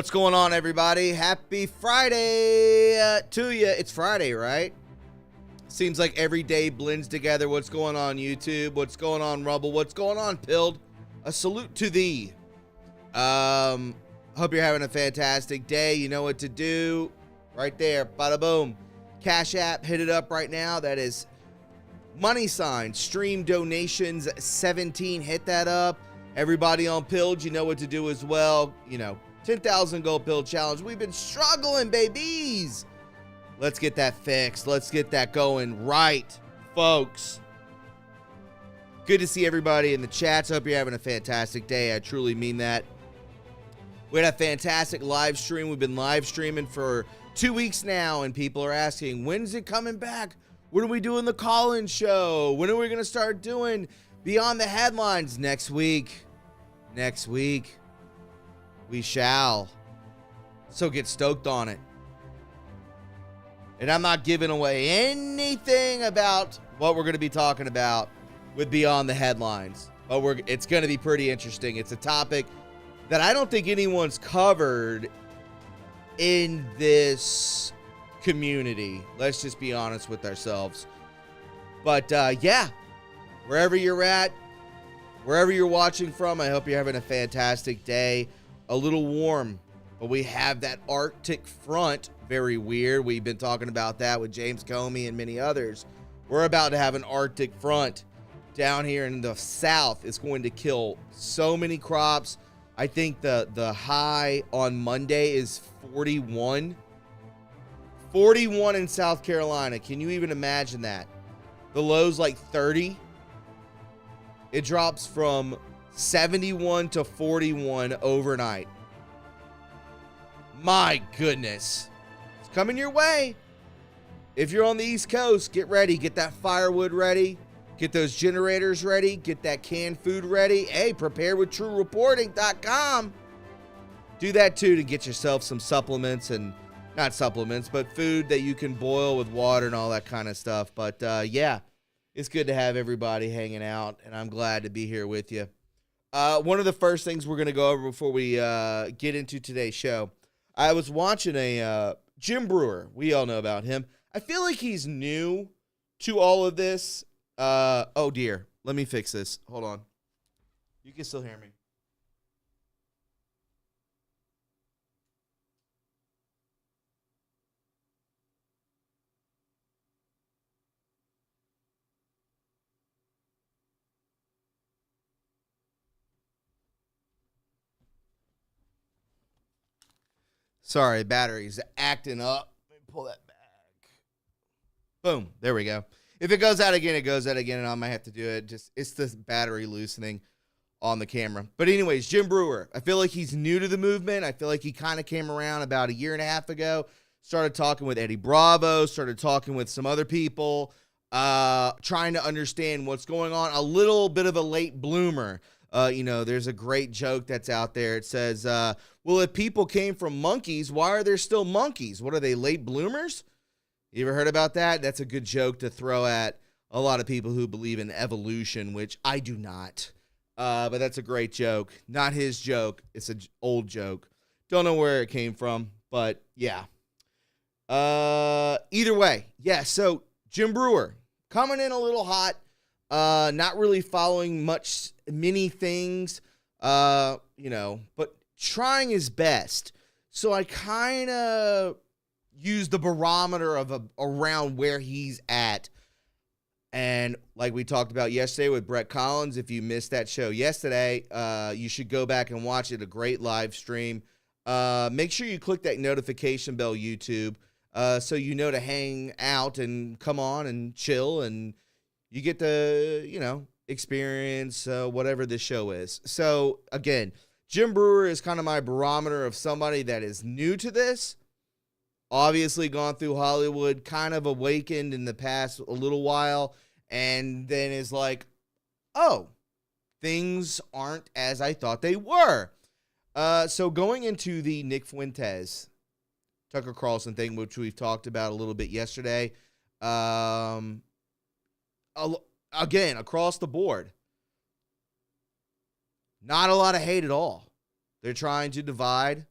What's going on, everybody? Happy Friday to you. It's Friday, right? Seems like every day blends together. What's going on, YouTube? What's going on, Rumble? What's going on, Pilled? A salute to thee. Hope you're having a fantastic day. You know what to do. Right there. Bada boom. Cash App, hit it up right now. That is money sign, stream donations 17. Hit that up. Everybody on Pilled, you know what to do as well. You know, 10,000 gold Pilled challenge. We've been struggling, babies. Let's get that fixed. Let's get that going right, folks. Good to see everybody in the chats. Hope you're having a fantastic day. I truly mean that. We had a fantastic live stream. We've been live streaming for 2 weeks now, and people are asking, when's it coming back? When are we doing the call-in show? When are we going to start doing Beyond the Headlines? Next week. Next week. We shall. So get stoked on it. And I'm not giving away anything about what we're going to be talking about with Beyond the Headlines. But it's going to be pretty interesting. It's a topic that I don't think anyone's covered in this community. Let's just be honest with ourselves. But yeah, wherever you're at, wherever you're watching from, I hope you're having a fantastic day. A little warm, but we have that Arctic front. Very weird. We've been talking about that with James Comey and many others. We're about to have an Arctic front down here in the south. It's going to kill so many crops. I think the high on Monday is 41. 41 in South Carolina. Can you even imagine that? The low's like 30. It drops from 71 to 41 overnight. My goodness. It's coming your way. If you're on the East Coast, get ready. Get that firewood ready. Get those generators ready. Get that canned food ready. Hey, prepare with TRUreporting.com. Do that too to get yourself some supplements, and not supplements, but food that you can boil with water and all that kind of stuff. But yeah, it's good to have everybody hanging out, and I'm glad to be here with you. One of the first things we're going to go over before we get into today's show, I was watching a Jim Brewer. We all know about him. I feel like he's new to all of this. Oh dear. Let me fix this. Hold on. You can still hear me. Sorry, battery's acting up. Let me pull that back. Boom. There we go. If it goes out again, it goes out again, and I might have to do it. It's the battery loosening on the camera. But anyways, Jim Brewer. I feel like he's new to the movement. I feel like he kind of came around about a year and a half ago. Started talking with Eddie Bravo. Started talking with some other people. Trying to understand what's going on. A little bit of a late bloomer. There's a great joke that's out there. It says, well, if people came from monkeys, why are there still monkeys? What are they, late bloomers? You ever heard about that? That's a good joke to throw at a lot of people who believe in evolution, which I do not. But that's a great joke. Not his joke. It's an old joke. Don't know where it came from, but yeah. Either way, yeah, so Jim Brewer coming in a little hot. Not really following many things, but trying his best. So I kind of use the barometer of around where he's at. And like we talked about yesterday with Brett Collins, if you missed that show yesterday, you should go back and watch it. A great live stream. Make sure you click that notification bell, YouTube, so you know to hang out and come on and chill, and you get to, experience whatever this show is. So, again, Jim Brewer is kind of my barometer of somebody that is new to this. Obviously gone through Hollywood, kind of awakened in the past a little while, and then is like, oh, things aren't as I thought they were. So going into the Nick Fuentes, Tucker Carlson thing, which we've talked about a little bit yesterday, again, across the board, not a lot of hate at all. They're trying to divide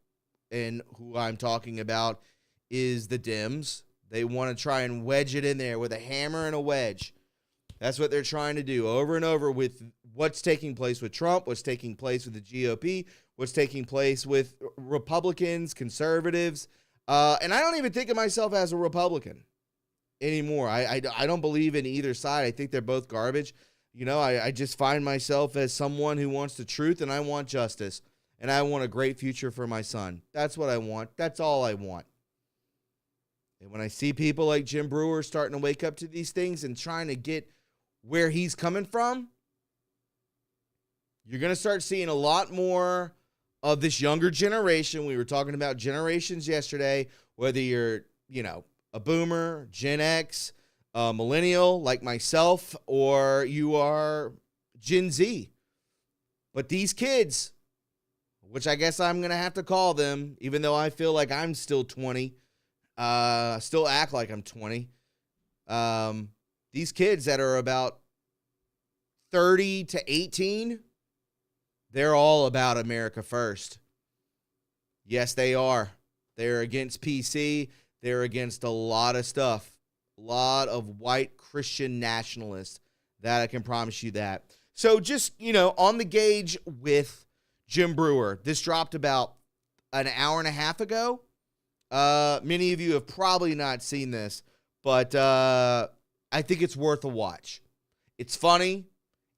and who I'm talking about is the Dems. They want to try and wedge it in there with a hammer and a wedge. That's what they're trying to do over and over with what's taking place with Trump, what's taking place with the GOP, what's taking place with Republicans, conservatives. And I don't even think of myself as a Republican anymore. I don't believe in either side. I think they're both garbage. You know, I just find myself as someone who wants the truth, and I want justice, and I want a great future for my son. That's what I want. That's all I want. And when I see people like Jim Brewer starting to wake up to these things and trying to get where he's coming from, you're going to start seeing a lot more of this younger generation. We were talking about generations yesterday, whether you're, you know, a boomer, Gen X, a millennial like myself, or you are Gen Z. But these kids, which I guess I'm going to have to call them, even though I feel like I'm still 20, still act like I'm 20. These kids that are about 30 to 18, they're all about America first. Yes, they are. They're against PC. They're against a lot of stuff. A lot of white Christian nationalists. That I can promise you that. So just, you know, on the gauge with Jim Brewer. This dropped about an hour and a half ago. Many of you have probably not seen this, but I think it's worth a watch. It's funny.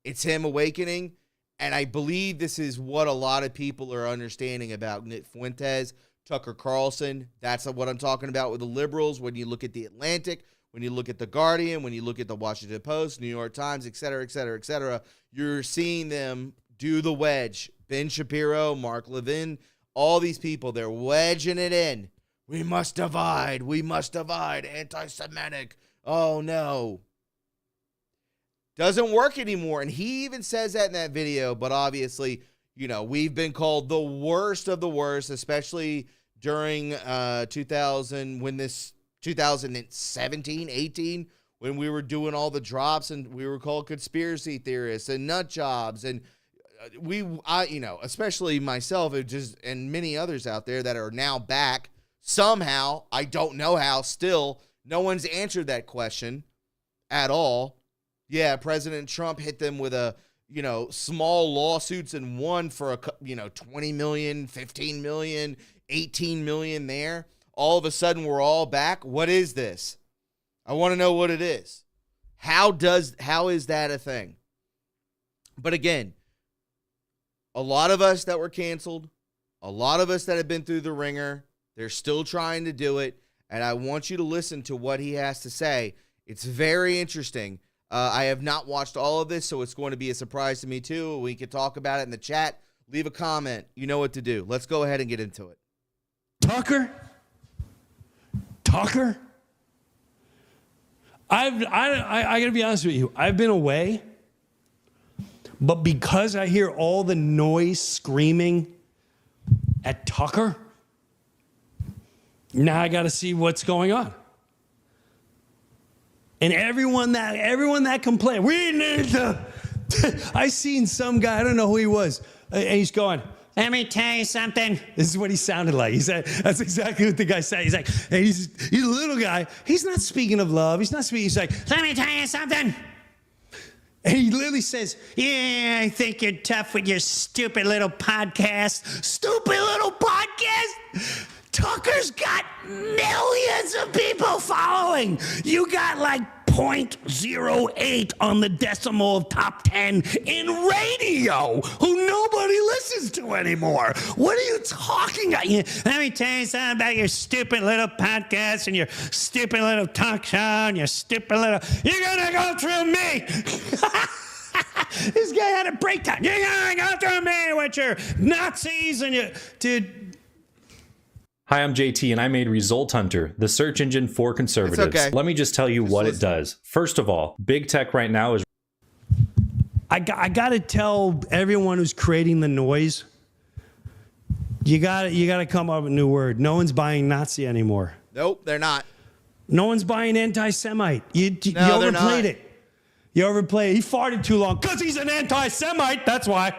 It's him awakening. And I believe this is what a lot of people are understanding about Nick Fuentes, Tucker Carlson. That's what I'm talking about with the liberals. When you look at The Atlantic, when you look at The Guardian, when you look at The Washington Post, New York Times, et cetera, et cetera, et cetera, you're seeing them do the wedge. Ben Shapiro, Mark Levin, all these people, they're wedging it in. We must divide. We must divide. Anti-Semitic. Oh, no. Doesn't work anymore. And he even says that in that video. But obviously, you know, we've been called the worst of the worst, especially during 2017, 18, when we were doing all the drops and we were called conspiracy theorists and nut jobs. And you know, especially myself and many others out there that are now back somehow. I don't know how still. No one's answered that question at all. Yeah, President Trump hit them with small lawsuits and won for 20 million, 15 million, 18 million there. All of a sudden we're all back. What is this? I want to know what it is. How is that a thing? But again, a lot of us that were canceled, a lot of us that have been through the ringer, they're still trying to do it. And I want you to listen to what he has to say. It's very interesting. I have not watched all of this, so it's going to be a surprise to me too. We can talk about it in the chat. Leave a comment. You know what to do. Let's go ahead and get into it. Tucker? I got to be honest with you. I've been away, but because I hear all the noise screaming at Tucker, now I got to see what's going on. And everyone that complained, we need to. I seen some guy, I don't know who he was, and he's going, let me tell you something. This is what he sounded like. He said, that's exactly what the guy said. He's like, hey, he's a little guy. He's not speaking of love. He's like, let me tell you something. And he literally says, yeah, I think you're tough with your stupid little podcast. Stupid little podcast? Tucker's got millions of people following. You got like 0.08 on the decimal of top 10 in radio, who nobody listens to anymore. What are you talking about? Let me tell you something about your stupid little podcast and your stupid little talk show and your stupid little... You're going to go through me. This guy had a breakdown. You're going to go through me with your Nazis and your... Dude... Hi, I'm JT, and I made Result Hunter, the search engine for conservatives. Okay. Let me just tell you what it does. First of all, big tech right now is... I got to tell everyone who's creating the noise, you got to come up with a new word. No one's buying Nazi anymore. Nope, they're not. No one's buying anti-Semite. You overplayed it. You overplayed it. He farted too long because he's an anti-Semite. That's why.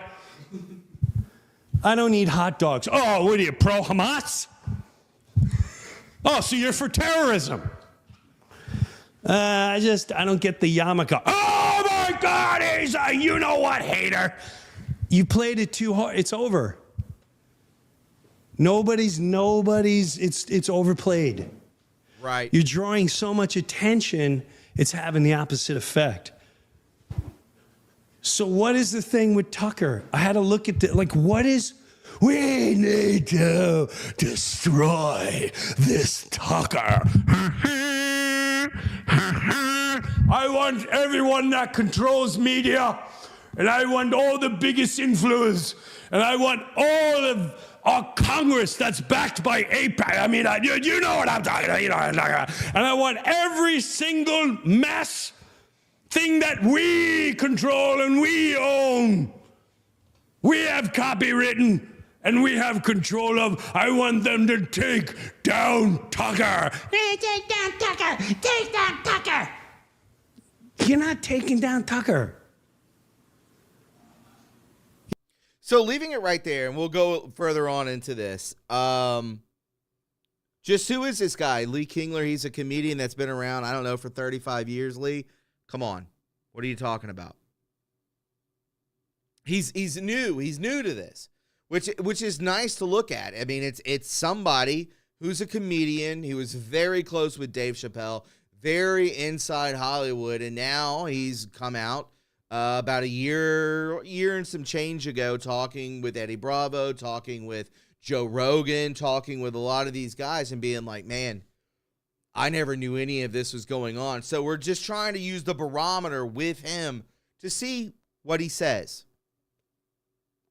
I don't eat hot dogs. Oh, what are you, pro-Hamas? Oh, so you're for terrorism. I don't get the yarmulke. Oh my God, he's a you-know-what hater. You played it too hard. It's over. Nobody's, it's overplayed. Right. You're drawing so much attention, it's having the opposite effect. So what is the thing with Tucker? I had to look at we need to destroy this Tucker. I want everyone that controls media, and I want all the biggest influence, and I want all of our Congress that's backed by ep.8. I mean, you know what I'm talking about. You know what I'm talking about. And I want every single mass thing that we control and we own, we have copywritten and we have control of. I want them to take down Tucker. Take down Tucker. Take down Tucker. You're not taking down Tucker. So leaving it right there, and we'll go further on into this. Just who is this guy? Lee Kingler. He's a comedian that's been around, I don't know, for 35 years, Lee. Come on. What are you talking about? He's new. He's new to this, which is nice to look at. I mean, it's somebody who's a comedian. He was very close with Dave Chappelle, very inside Hollywood, and now he's come out about a year and some change ago, talking with Eddie Bravo, talking with Joe Rogan, talking with a lot of these guys and being like, man, I never knew any of this was going on. So we're just trying to use the barometer with him to see what he says.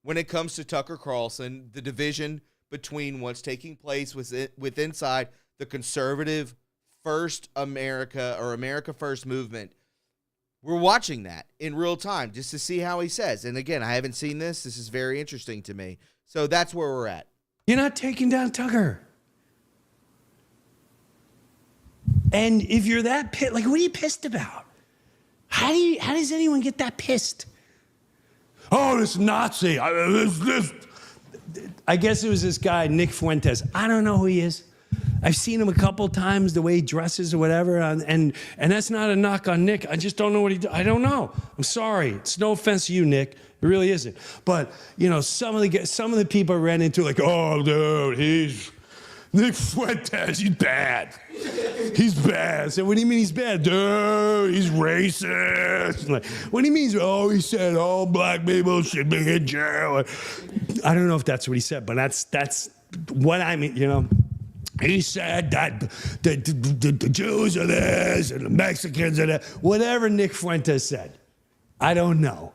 When it comes to Tucker Carlson, the division between what's taking place with inside the conservative First America or America First movement, we're watching that in real time just to see how he says. And again, I haven't seen this. This is very interesting to me. So that's where we're at. You're not taking down Tucker. And if you're that pissed, like, what are you pissed about? How does anyone get that pissed? Oh, this Nazi. I guess it was this guy, Nick Fuentes. I don't know who he is. I've seen him a couple times, the way he dresses or whatever, and that's not a knock on Nick. I just don't know what he does. I don't know. I'm sorry. It's no offense to you, Nick. It really isn't. But, you know, some of the people I ran into, like, oh, dude, he's Nick Fuentes. He's bad. He's bad. I said, what do you mean he's bad? Dude, he's racist. Like, what do you mean? Oh, he said all black people should be in jail. I don't know if that's what he said, but that's what I mean, you know. He said that the Jews are this and the Mexicans are that. Whatever Nick Fuentes said. I don't know.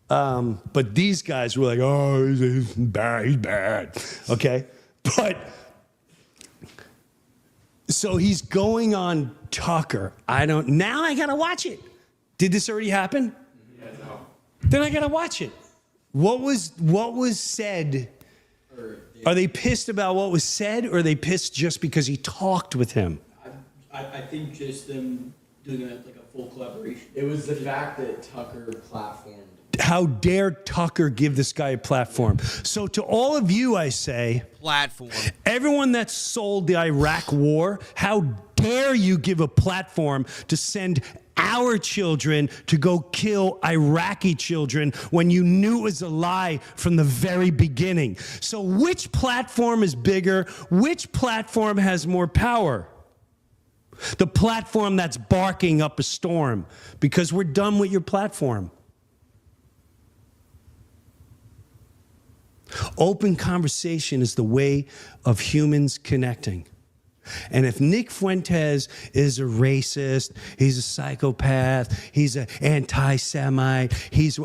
But these guys were like, oh, he's bad. He's bad. Okay? But, so he's going on Tucker. Now I got to watch it. Did this already happen? Yeah, no. Then I got to watch it. What was said? Are they pissed about what was said, or are they pissed just because he talked with him? I think just them doing like a full collaboration. It was the fact that Tucker platformed. How dare Tucker give this guy a platform? So to all of you, I say, Platform. everyone that sold the Iraq war, how dare you give a platform to send our children to go kill Iraqi children when you knew it was a lie from the very beginning? So which platform is bigger? Which platform has more power? The platform that's barking up a storm because we're done with your platform. Open conversation is the way of humans connecting. And if Nick Fuentes is a racist, he's a psychopath, he's an anti-Semite,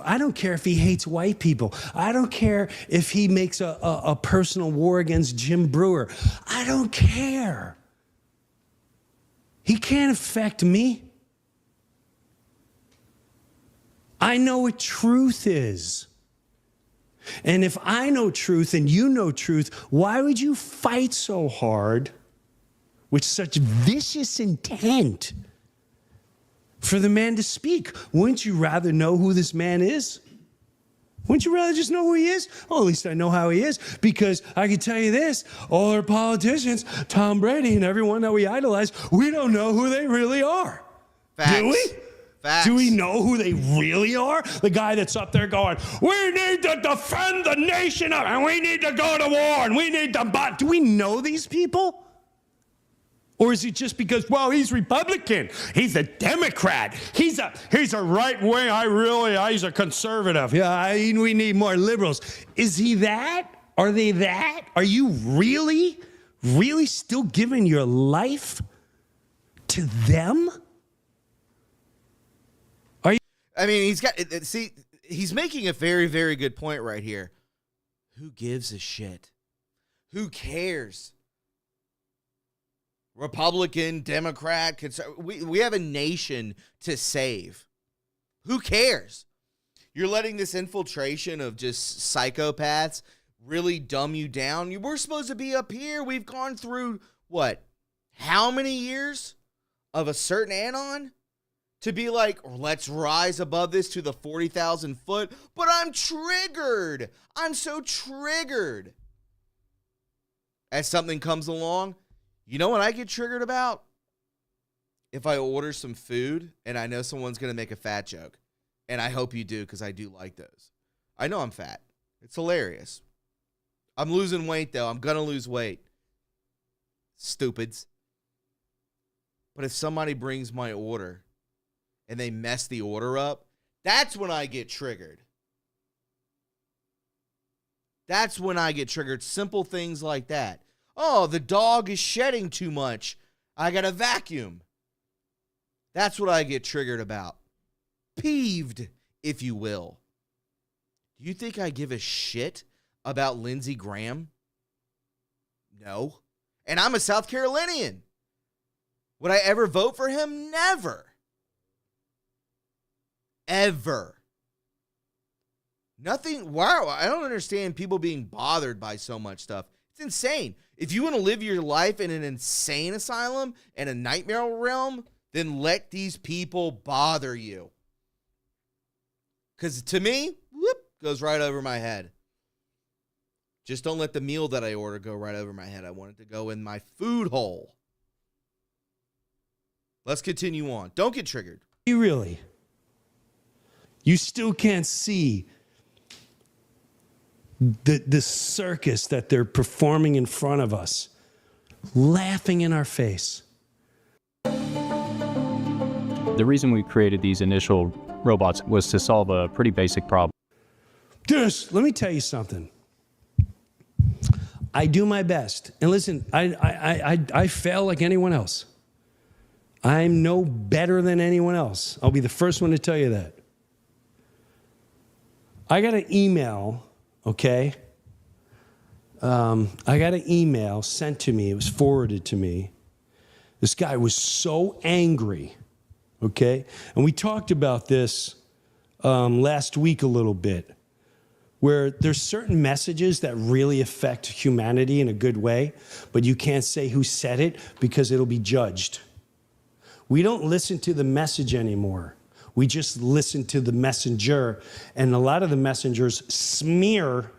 I don't care if he hates white people. I don't care if he makes a personal war against Jim Brewer. I don't care. He can't affect me. I know what truth is. And if I know truth and you know truth, why would you fight so hard with such vicious intent for the man to speak? Wouldn't you rather know who this man is? Wouldn't you rather just know who he is? Oh, at least I know how he is, because I can tell you this, all our politicians, Tom Brady and everyone that we idolize, we don't know who they really are. Facts. Do we? Facts. Do we know who they really are? The guy that's up there going, we need to defend the nation, and we need to go to war, and we need to... Do we know these people? Or is it just because, well, he's Republican, he's a Democrat, he's a right wing, he's a conservative. Yeah, we need more liberals. Is he that? Are they that? Are you really still giving your life to them? Are you? I mean, he's making a very, very good point right here. Who gives a shit? Who cares? Republican, Democrat, we have a nation to save. Who cares? You're letting this infiltration of just psychopaths really dumb you down. We're supposed to be up here. We've gone through, what, how many years of a certain anon to be like, let's rise above this to the 40,000 foot. But I'm triggered. I'm so triggered. As something comes along, you know what I get triggered about? If I order some food and I know someone's going to make a fat joke. And I hope you do, because I do like those. I know I'm fat. It's hilarious. I'm losing weight, though. I'm going to lose weight. Stupids. But if somebody brings my order and they mess the order up, that's when I get triggered. That's when I get triggered. Simple things like that. Oh, the dog is shedding too much. I got to vacuum. That's what I get triggered about. Peeved, if you will. Do you think I give a shit about Lindsey Graham? No. And I'm a South Carolinian. Would I ever vote for him? Never. Ever. Nothing. Wow, I don't understand people being bothered by so much stuff. It's insane. If you want to live your life in an insane asylum and a nightmare realm, then let these people bother you. Because to me, whoop, goes right over my head. Just don't let the meal that I order go right over my head. I want it to go in my food hole. Let's continue on. Don't get triggered. You really? You still can't see the circus that they're performing in front of us, laughing in our face. The reason we created these initial robots was to solve a pretty basic problem. Just let me tell you something. I do my best. And listen, I fail like anyone else. I'm no better than anyone else. I'll be the first one to tell you that. I got an email, okay? I got an email sent to me. It was forwarded to me. This guy was so angry, okay? And we talked about this last week a little bit, where there's certain messages that really affect humanity in a good way, but you can't say who said it because it'll be judged. We don't listen to the message anymore. We just listen to the messenger, and a lot of the messengers smear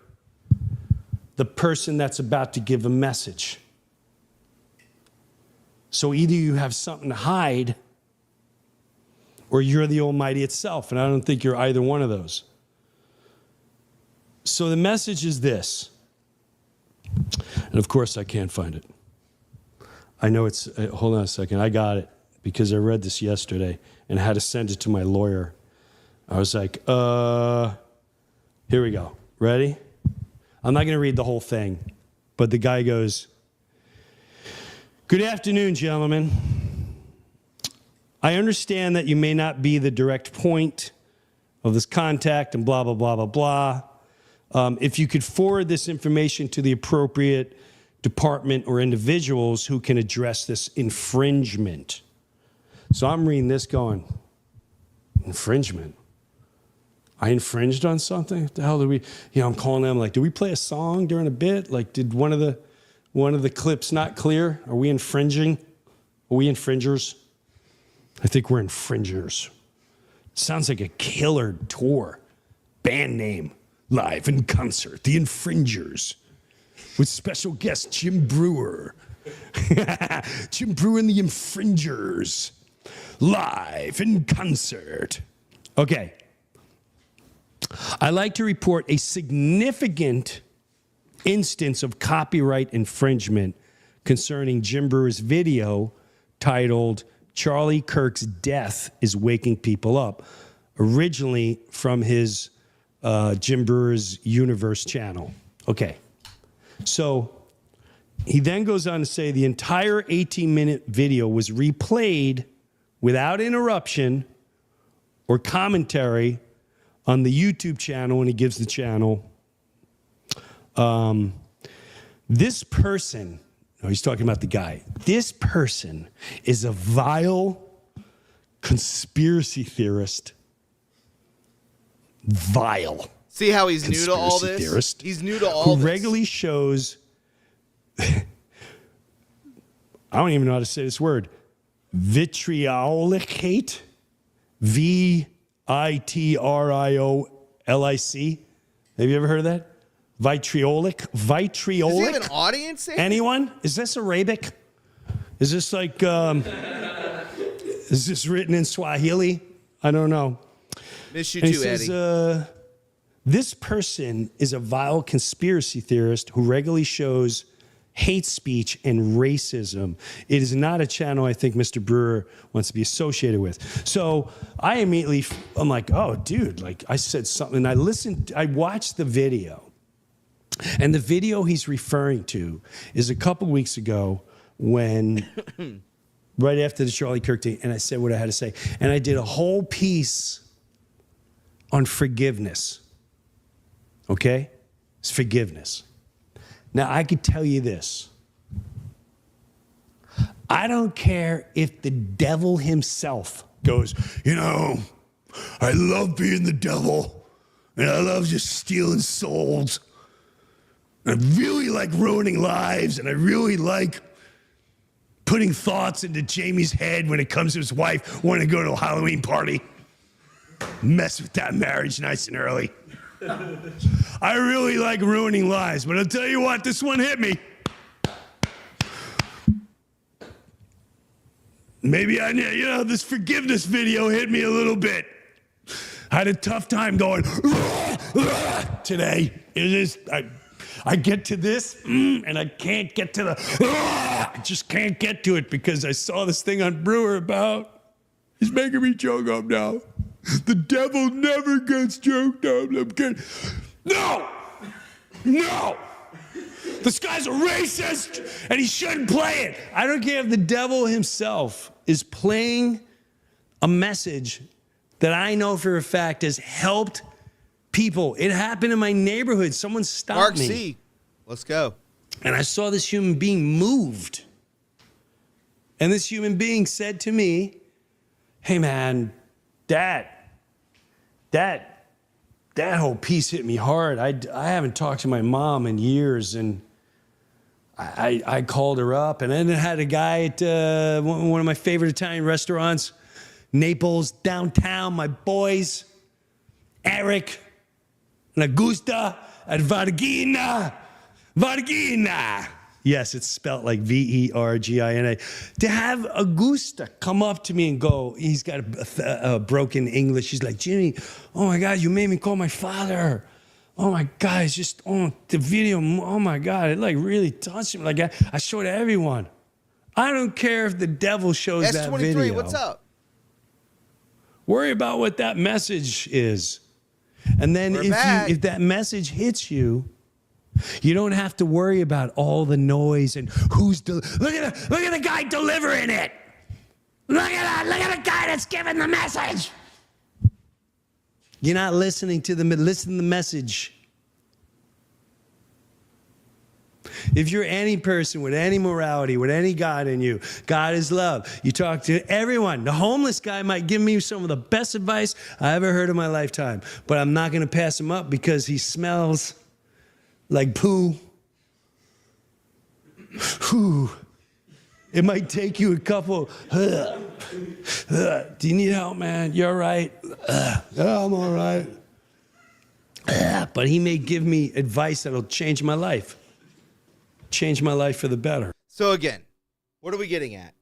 the person that's about to give a message. So either you have something to hide, or you're the Almighty itself, and I don't think you're either one of those. So the message is this, and of course I can't find it. I know it's, hold on a second, I got it, because I read this yesterday and had to send it to my lawyer. I was like, here we go. Ready? I'm not going to read the whole thing, but the guy goes, "Good afternoon, gentlemen. I understand that you may not be the direct point of this contact and blah, blah, blah, blah, blah. If you could forward this information to the appropriate department or individuals who can address this infringement." So I'm reading this going, infringement? I infringed on something? What the hell did we, I'm calling them like, did we play a song during a bit? Like, did one of the clips not clear? Are we infringing? Are we infringers? I think we're infringers. Sounds like a killer tour, band name. live in concert, The Infringers, with special guest Jim Brewer. Jim Brewer and The Infringers, live in concert. Okay. I like to report a significant instance of copyright infringement concerning Jim Brewer's video titled Charlie Kirk's Death is Waking People Up, originally from his Jim Brewer's Universe channel. Okay, so he then goes on to say the entire 18-minute video was replayed without interruption or commentary on the YouTube channel, and he gives the channel. This person, no, he's talking about the guy. This person is a vile conspiracy theorist. Vile. See how he's new to all this? Theorist He's new to all who this. regularly shows, I don't even know how to say this word, vitriolic hate, vitriolic. Have you ever heard of that? Vitriolic? Does he have an audience there? Anyone? Is this Arabic? Is this like, is this written in Swahili? I don't know. Miss you And too, he Eddie. says, this person is a vile conspiracy theorist who regularly shows hate speech and racism. It is not a channel I think Mr. Brewer wants to be associated with. So I immediately, I'm like, oh, dude, like I said something. I watched the video. And the video he's referring to is a couple weeks ago when, right after the Charlie Kirk thing, and I said what I had to say. And I did a whole piece on forgiveness. Okay? It's forgiveness. Now, I could tell you this. I don't care if the devil himself goes, you know, I love being the devil, and I love just stealing souls. I really like ruining lives, and I really like putting thoughts into Jamie's head when it comes to his wife wanting to go to a Halloween party. Mess with that marriage nice and early. I really like ruining lives, but I'll tell you what, this one hit me. Maybe this forgiveness video hit me a little bit. I had a tough time going today. It is, I get to this, and I can't get to the, I just can't get to it because I saw this thing on Brewer about, he's making me choke up now. The devil never gets choked up. I'm kidding. No! This guy's a racist, and he shouldn't play it. I don't care if the devil himself is playing a message that I know for a fact has helped people. It happened in my neighborhood. Someone stopped Mark me. C. Let's go. And I saw this human being moved. And this human being said to me, hey, man, that whole piece hit me hard. I haven't talked to my mom in years, and I called her up, and then I had a guy at one of my favorite Italian restaurants, Naples, downtown, my boys, Eric and Augusta at Vargina. Yes, it's spelled like Vergina. To have Augusta come up to me and go, he's got a broken English. He's like, Jimmy, oh my God, you made me call my father. Oh my God, it's just, the video, oh my God, it like really touched him. Like I showed everyone. I don't care if the devil shows that S23, video. what's up? Worry about what that message is. And then if that message hits you, you don't have to worry about all the noise and who's look at the guy delivering it. Look at the guy that's giving the message. You're not listening to listen to the message. If you're any person with any morality, with any God in you, God is love. You talk to everyone. The homeless guy might give me some of the best advice I ever heard in my lifetime, but I'm not going to pass him up because he smells like poo. Whew. It might take you a couple. Do you need help, man? You all right? I'm all right. but he may give me advice that'll change my life. Change my life for the better. So again, what are we getting at?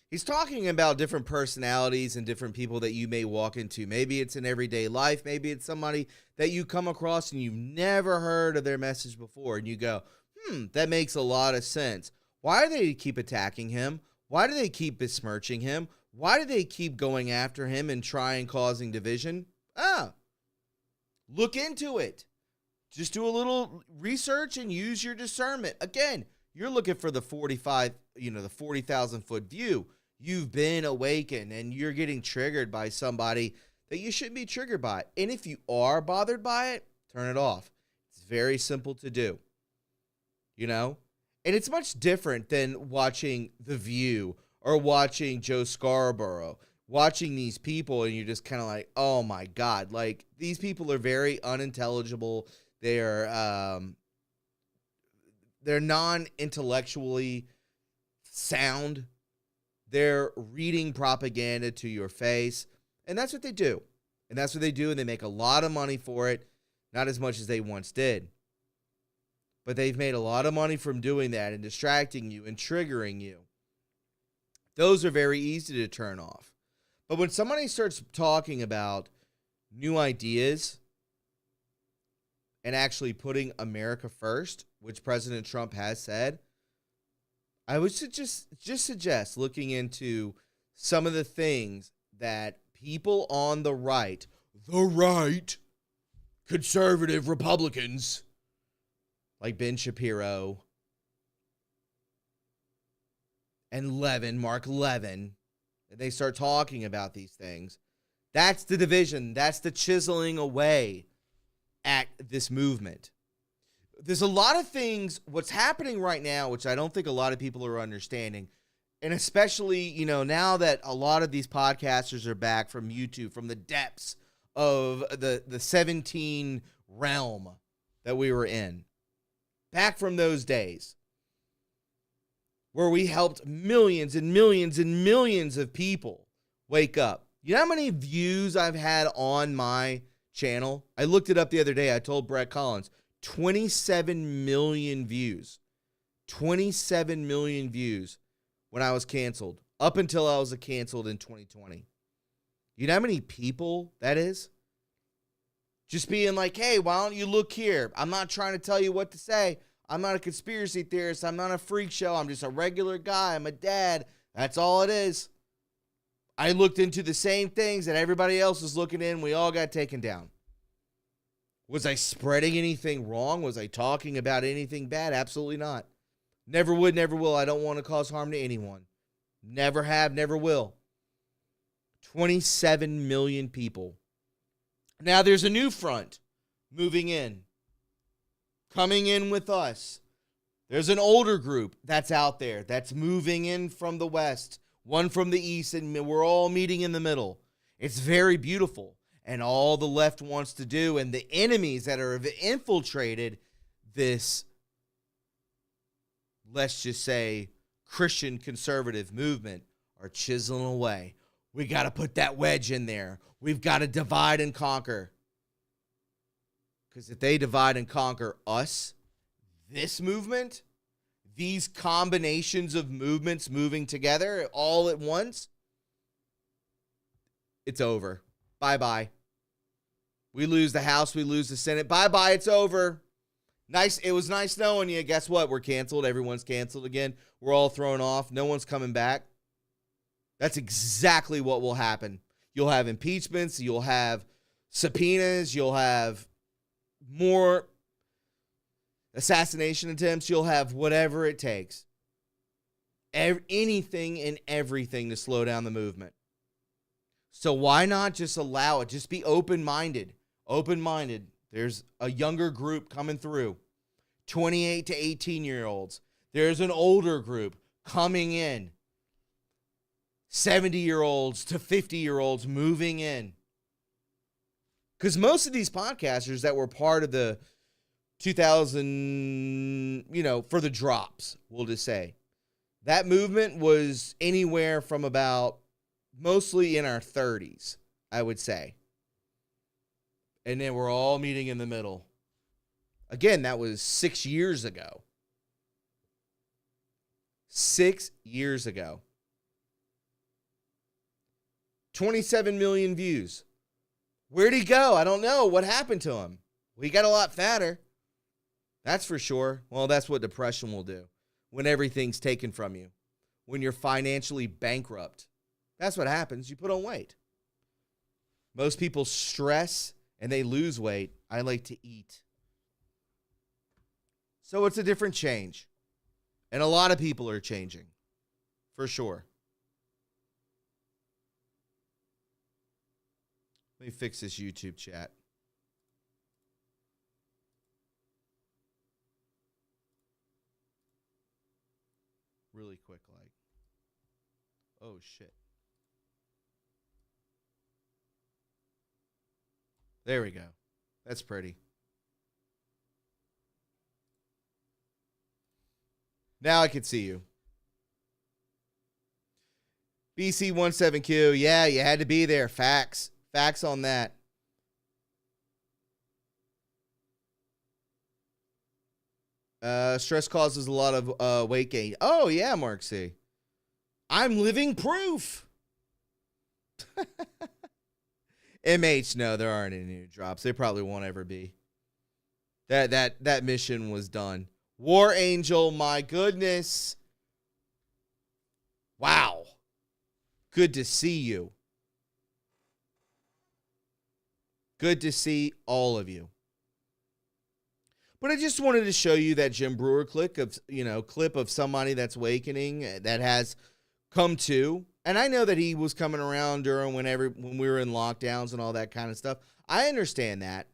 He's talking about different personalities and different people that you may walk into. Maybe it's in everyday life. Maybe it's somebody that you come across and you've never heard of their message before. And you go, that makes a lot of sense. Why do they keep attacking him? Why do they keep besmirching him? Why do they keep going after him and trying causing division? Look into it. Just do a little research and use your discernment. Again, you're looking for the 40,000 foot view. You've been awakened and you're getting triggered by somebody that you shouldn't be triggered by. And if you are bothered by it, turn it off. It's very simple to do. And it's much different than watching The View or watching Joe Scarborough, watching these people, and you're just kind of like, oh my God, like these people are very unintelligible. They're non-intellectually sound. They're reading propaganda to your face, and that's what they do. And that's what they do, and they make a lot of money for it, not as much as they once did. But they've made a lot of money from doing that and distracting you and triggering you. Those are very easy to turn off. But when somebody starts talking about new ideas and actually putting America first, which President Trump has said, I would just suggest looking into some of the things that people on the right, conservative Republicans, like Ben Shapiro and Mark Levin, and they start talking about these things. That's the division. That's the chiseling away at this movement. There's a lot of things, what's happening right now, which I don't think a lot of people are understanding. And especially, now that a lot of these podcasters are back from YouTube, from the depths of the 17 realm that we were in. Back from those days where we helped millions and millions and millions of people wake up. You know how many views I've had on my channel? I looked it up the other day. I told Brett Collins, 27 million views. 27 million views when I was canceled, up until I was canceled in 2020. You know how many people that is? Just being like, hey, why don't you look here? I'm not trying to tell you what to say. I'm not a conspiracy theorist. I'm not a freak show. I'm just a regular guy. I'm a dad. That's all it is. I looked into the same things that everybody else was looking in. We all got taken down. Was I spreading anything wrong? Was I talking about anything bad? Absolutely not. Never would, never will. I don't want to cause harm to anyone. Never have, never will. 27 million people. Now there's a new front moving in, coming in with us. There's an older group that's out there that's moving in from the west, one from the east, and we're all meeting in the middle. It's very beautiful. And all the left wants to do, and the enemies that are infiltrated this, let's just say, Christian conservative movement are chiseling away. We got to put that wedge in there. We've got to divide and conquer. Because if they divide and conquer us, this movement, these combinations of movements moving together all at once, it's over. Bye-bye. We lose the House, we lose the Senate. Bye-bye, it's over. Nice. It was nice knowing you. Guess what? We're canceled. Everyone's canceled again. We're all thrown off. No one's coming back. That's exactly what will happen. You'll have impeachments. You'll have subpoenas. You'll have more assassination attempts. You'll have whatever it takes. Anything and everything to slow down the movement. So why not just allow it? Just be open-minded. Open-minded. There's a younger group coming through. 28 to 18-year-olds. There's an older group coming in. 70-year-olds to 50-year-olds moving in. Because most of these podcasters that were part of the 2000, for the drops, we'll just say, that movement was anywhere from about mostly in our 30s, I would say. And then we're all meeting in the middle. Again, that was 6 years ago. 6 years ago. 27 million views. Where'd he go? I don't know. What happened to him? Well, he got a lot fatter. That's for sure. Well, that's what depression will do. When everything's taken from you. When you're financially bankrupt. That's what happens. You put on weight. Most people stress and they lose weight. I like to eat. So it's a different change. And a lot of people are changing. For sure. Let me fix this YouTube chat. Really quick, like. Oh, shit. There we go. That's pretty. Now I can see you. BC17Q. Yeah, you had to be there. Facts. Facts on that. Stress causes a lot of weight gain. Oh, yeah, Mark C. I'm living proof. MH, no, there aren't any new drops. There probably won't ever be. That mission was done. War Angel, my goodness. Wow. Good to see you. Good to see all of you. But I just wanted to show you that Jim Brewer clip of somebody that's awakening, that has come to. And I know that he was coming around during when we were in lockdowns and all that kind of stuff. I understand that.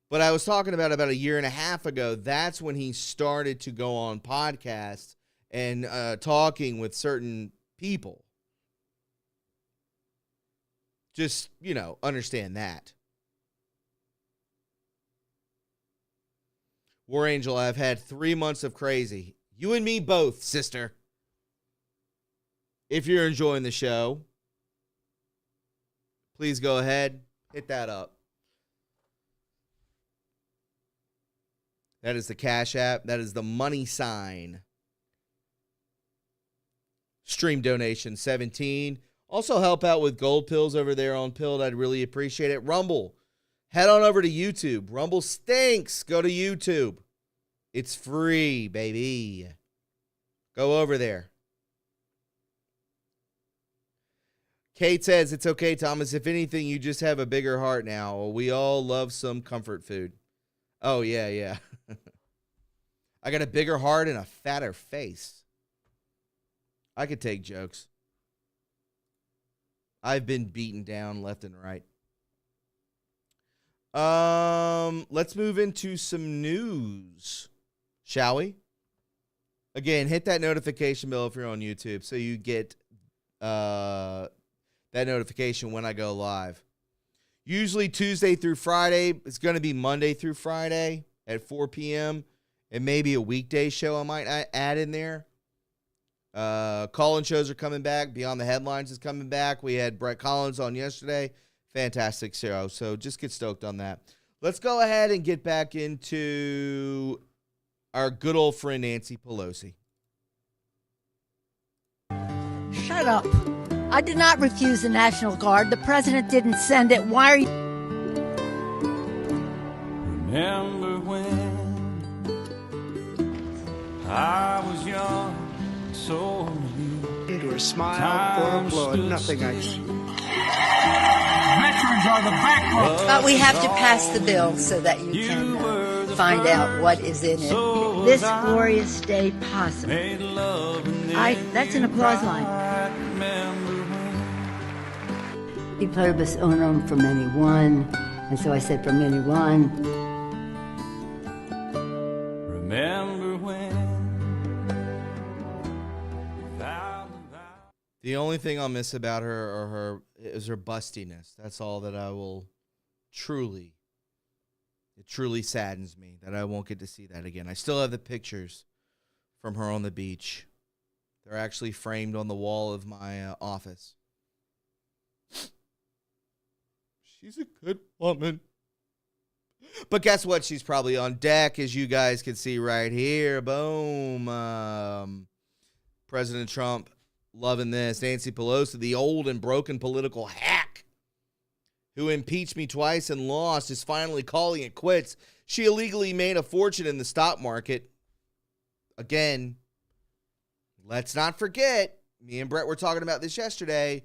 But I was talking about a year and a half ago, that's when he started to go on podcasts and talking with certain people. Just, understand that. War Angel, I've had 3 months of crazy. You and me both, sister. If you're enjoying the show, please go ahead, hit that up. That is the Cash App. That is the money sign. Stream donation 17. Also help out with gold pills over there on Pilled. I'd really appreciate it. Rumble. Head on over to YouTube. Rumble stinks. Go to YouTube. It's free, baby. Go over there. Kate says, it's okay, Thomas. If anything, you just have a bigger heart now. We all love some comfort food. Oh, yeah. I got a bigger heart and a fatter face. I could take jokes. I've been beaten down left and right. Let's move into some news, shall we? Again, hit that notification bell if you're on YouTube so you get that notification when I go live. Usually Tuesday through Friday. It's going to be Monday through Friday at 4 p.m. and maybe a weekday show I might add in there. Call-in shows are coming back. Beyond the Headlines is coming back. We had Brett Collins on yesterday. Fantastic show. So just get stoked on that. Let's go ahead and get back into our good old friend Nancy Pelosi. Shut up. I did not refuse the National Guard. The president didn't send it. Why are you... Remember when I was young, so naive. Or a smile or a blow, nothing I see. Veterans are the backbone. But we have to pass the bill so that you can find out what is in it. This glorious day possible. That's an applause line. E pluribus unum, from anyone, and so I said from anyone. Remember when The only thing I'll miss about her is her bustiness. That's all that I will it truly saddens me that I won't get to see that again. I still have the pictures from her on the beach. They're actually framed on the wall of my office. She's a good woman. But guess what? She's probably on deck, as you guys can see right here. Boom. President Trump loving this. Nancy Pelosi, the old and broken political hack who impeached me twice and lost, is finally calling it quits. She illegally made a fortune in the stock market. Again, let's not forget, me and Brett were talking about this yesterday.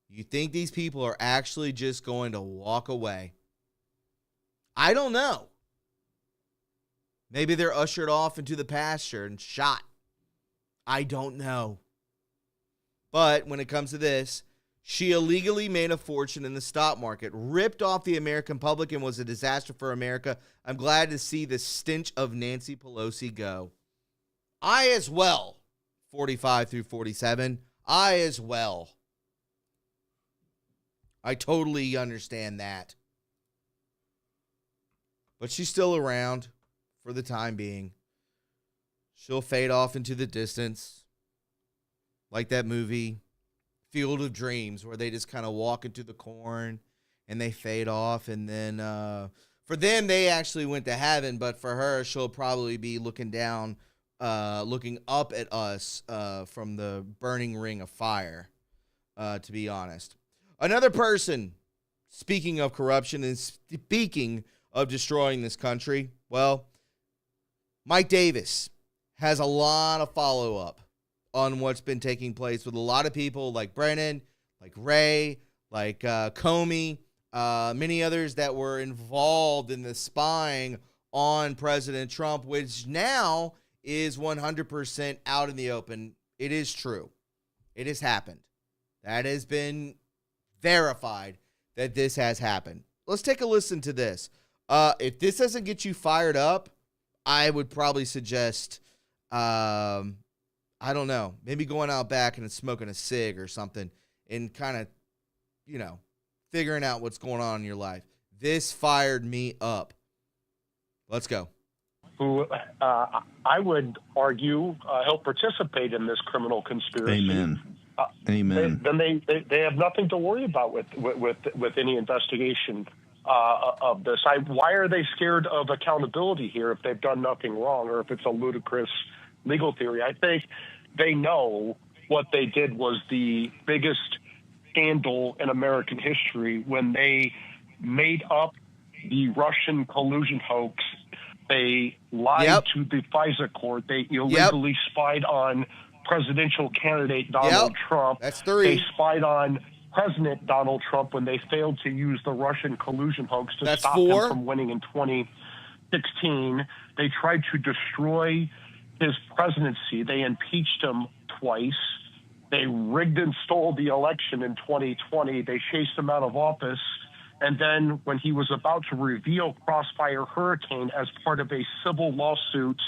You think these people are actually just going to walk away? I don't know. Maybe they're ushered off into the pasture and shot. I don't know. But when it comes to this, she illegally made a fortune in the stock market, ripped off the American public, and was a disaster for America. I'm glad to see the stench of Nancy Pelosi go. I as well, 45 through 47, I as well. I totally understand that. But she's still around for the time being. She'll fade off into the distance, like that movie, Field of Dreams, where they just kind of walk into the corn and they fade off. And then for them, they actually went to heaven. But for her, she'll probably be looking down, looking up at us from the burning ring of fire, to be honest. Another person, speaking of corruption and speaking of destroying this country, well, Mike Davis has a lot of follow-up on what's been taking place with a lot of people like Brennan, like Ray, like Comey, many others that were involved in the spying on President Trump, which now is 100% out in the open. It is true. It has happened. That has been verified that this has happened. Let's take a listen to this. If this doesn't get you fired up, I would probably suggest, I don't know, maybe going out back and smoking a cig or something and kind of, figuring out what's going on in your life. This fired me up. Let's go. Who I would argue help participate in this criminal conspiracy. Amen. Amen. Then they have nothing to worry about with any investigation of this. Why are they scared of accountability here if they've done nothing wrong or if it's a ludicrous legal theory? I think they know what they did was the biggest scandal in American history when they made up the Russian collusion hoax. They lied to the FISA court. They illegally spied on presidential candidate Donald Trump. That's 3. They spied on President Donald Trump when they failed to use the Russian collusion hoax to stop 4. him from winning in 2016. They tried to destroy his presidency. They impeached him twice. They rigged and stole the election in 2020. They chased him out of office. And then when he was about to reveal Crossfire Hurricane as part of a civil lawsuit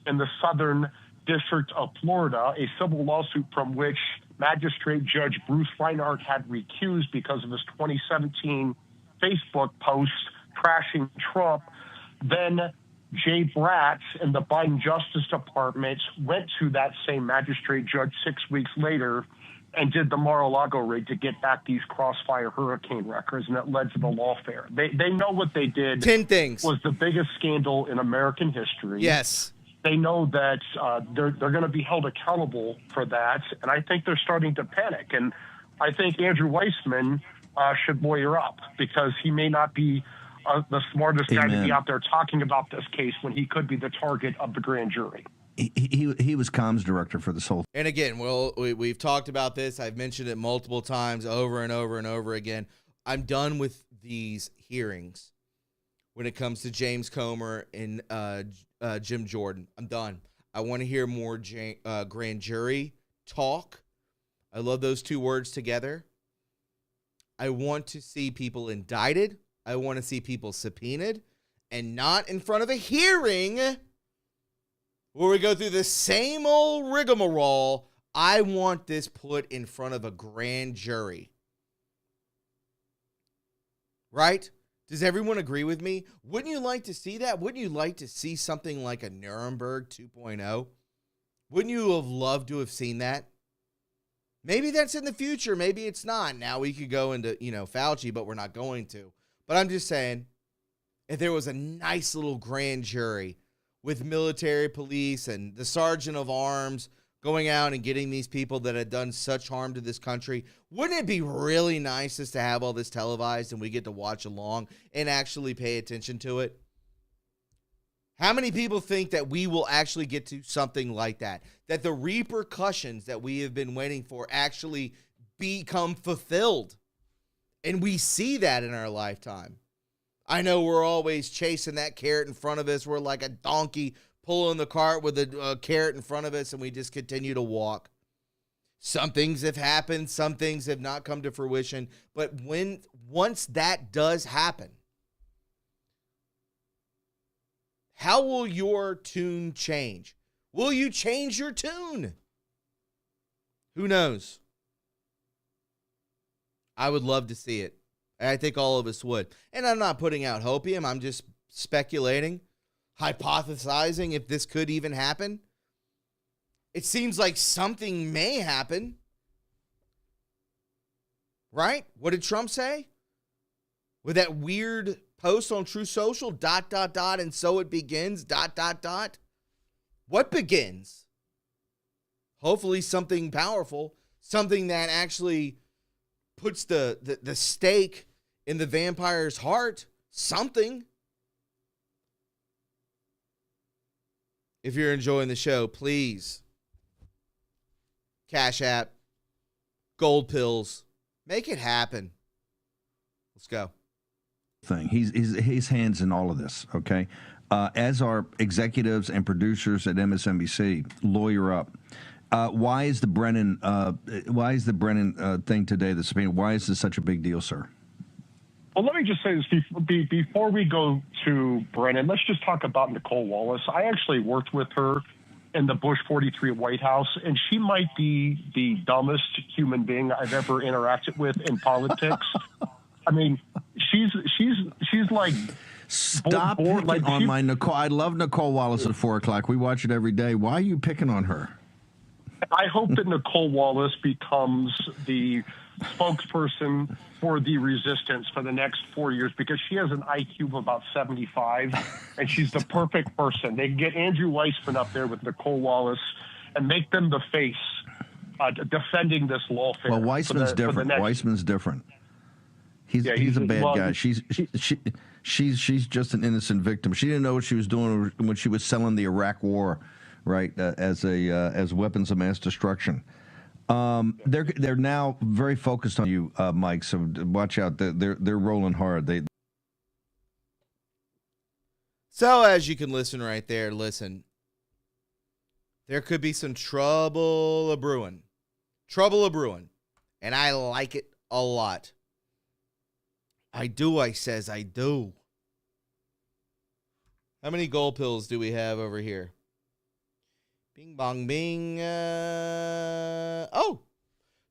in the Southern District of Florida, a civil lawsuit from which Magistrate Judge Bruce Reinhardt had recused because of his 2017 Facebook post trashing Trump, then Jay Bratz and the Biden Justice Department went to that same magistrate judge 6 weeks later and did the Mar-a-Lago raid to get back these Crossfire Hurricane records, and it led to the lawfare. They know what they did 10 things was the biggest scandal in American history. Yes. They know that they're going to be held accountable for that, and I think they're starting to panic. And I think Andrew Weissman should lawyer up because he may not be the smartest guy to be out there talking about this case when he could be the target of the grand jury. He was comms director for this whole. And again, we've talked about this. I've mentioned it multiple times over and over and over again. I'm done with these hearings when it comes to James Comer and Jim Jordan. I'm done. I want to hear more grand jury talk. I love those two words together. I want to see people indicted. I want to see people subpoenaed and not in front of a hearing where we go through the same old rigmarole. I want this put in front of a grand jury. Right? Does everyone agree with me? Wouldn't you like to see that? Wouldn't you like to see something like a Nuremberg 2.0? Wouldn't you have loved to have seen that? Maybe that's in the future. Maybe it's not. Now we could go into, Fauci, but we're not going to. But I'm just saying, if there was a nice little grand jury with military police and the sergeant of arms going out and getting these people that had done such harm to this country? Wouldn't it be really nice just to have all this televised and we get to watch along and actually pay attention to it? How many people think that we will actually get to something like that? That the repercussions that we have been waiting for actually become fulfilled? And we see that in our lifetime. I know we're always chasing that carrot in front of us. We're like a donkey pulling the cart with a carrot in front of us, and we just continue to walk. Some things have happened. Some things have not come to fruition. But once that does happen, how will your tune change? Will you change your tune? Who knows? I would love to see it. I think all of us would. And I'm not putting out hopium. I'm just speculating, hypothesizing if this could even happen. It seems like something may happen. Right? What did Trump say? With that weird post on True Social, ... and so it begins, ... What begins? Hopefully something powerful, something that actually puts the stake in the vampire's heart, something. If you're enjoying the show, please, Cash App, Gold Pills, make it happen. Let's go. He's his hands in all of this, okay? As our executives and producers at MSNBC, lawyer up. Why is the Brennan thing today, the subpoena? Why is this such a big deal, sir? Well, let me just say this before we go to Brennan. Let's just talk about Nicole Wallace. I actually worked with her in the Bush 43 White House, and she might be the dumbest human being I've ever interacted with in politics. I mean, she's like. Stop picking on my Nicole. I love Nicole Wallace at 4 o'clock. We watch it every day. Why are you picking on her? I hope that Nicole Wallace becomes the spokesperson for the resistance for the next 4 years, because she has an IQ of about 75, and she's the perfect person. They can get Andrew Weissman up there with Nicole Wallace and make them the face defending this lawfare. Well, Weissman's different. Weissman's different. He's a bad guy. She's just an innocent victim. She didn't know what she was doing when she was selling the Iraq War, right? As weapons of mass destruction. They're now very focused on you, Mike. So watch out. They're rolling hard. So as you can listen right there, listen. There could be some trouble a brewing. Trouble a brewing, and I like it a lot. I do, I says I do. How many gold pills do we have over here? Bing, bong, bing. Oh,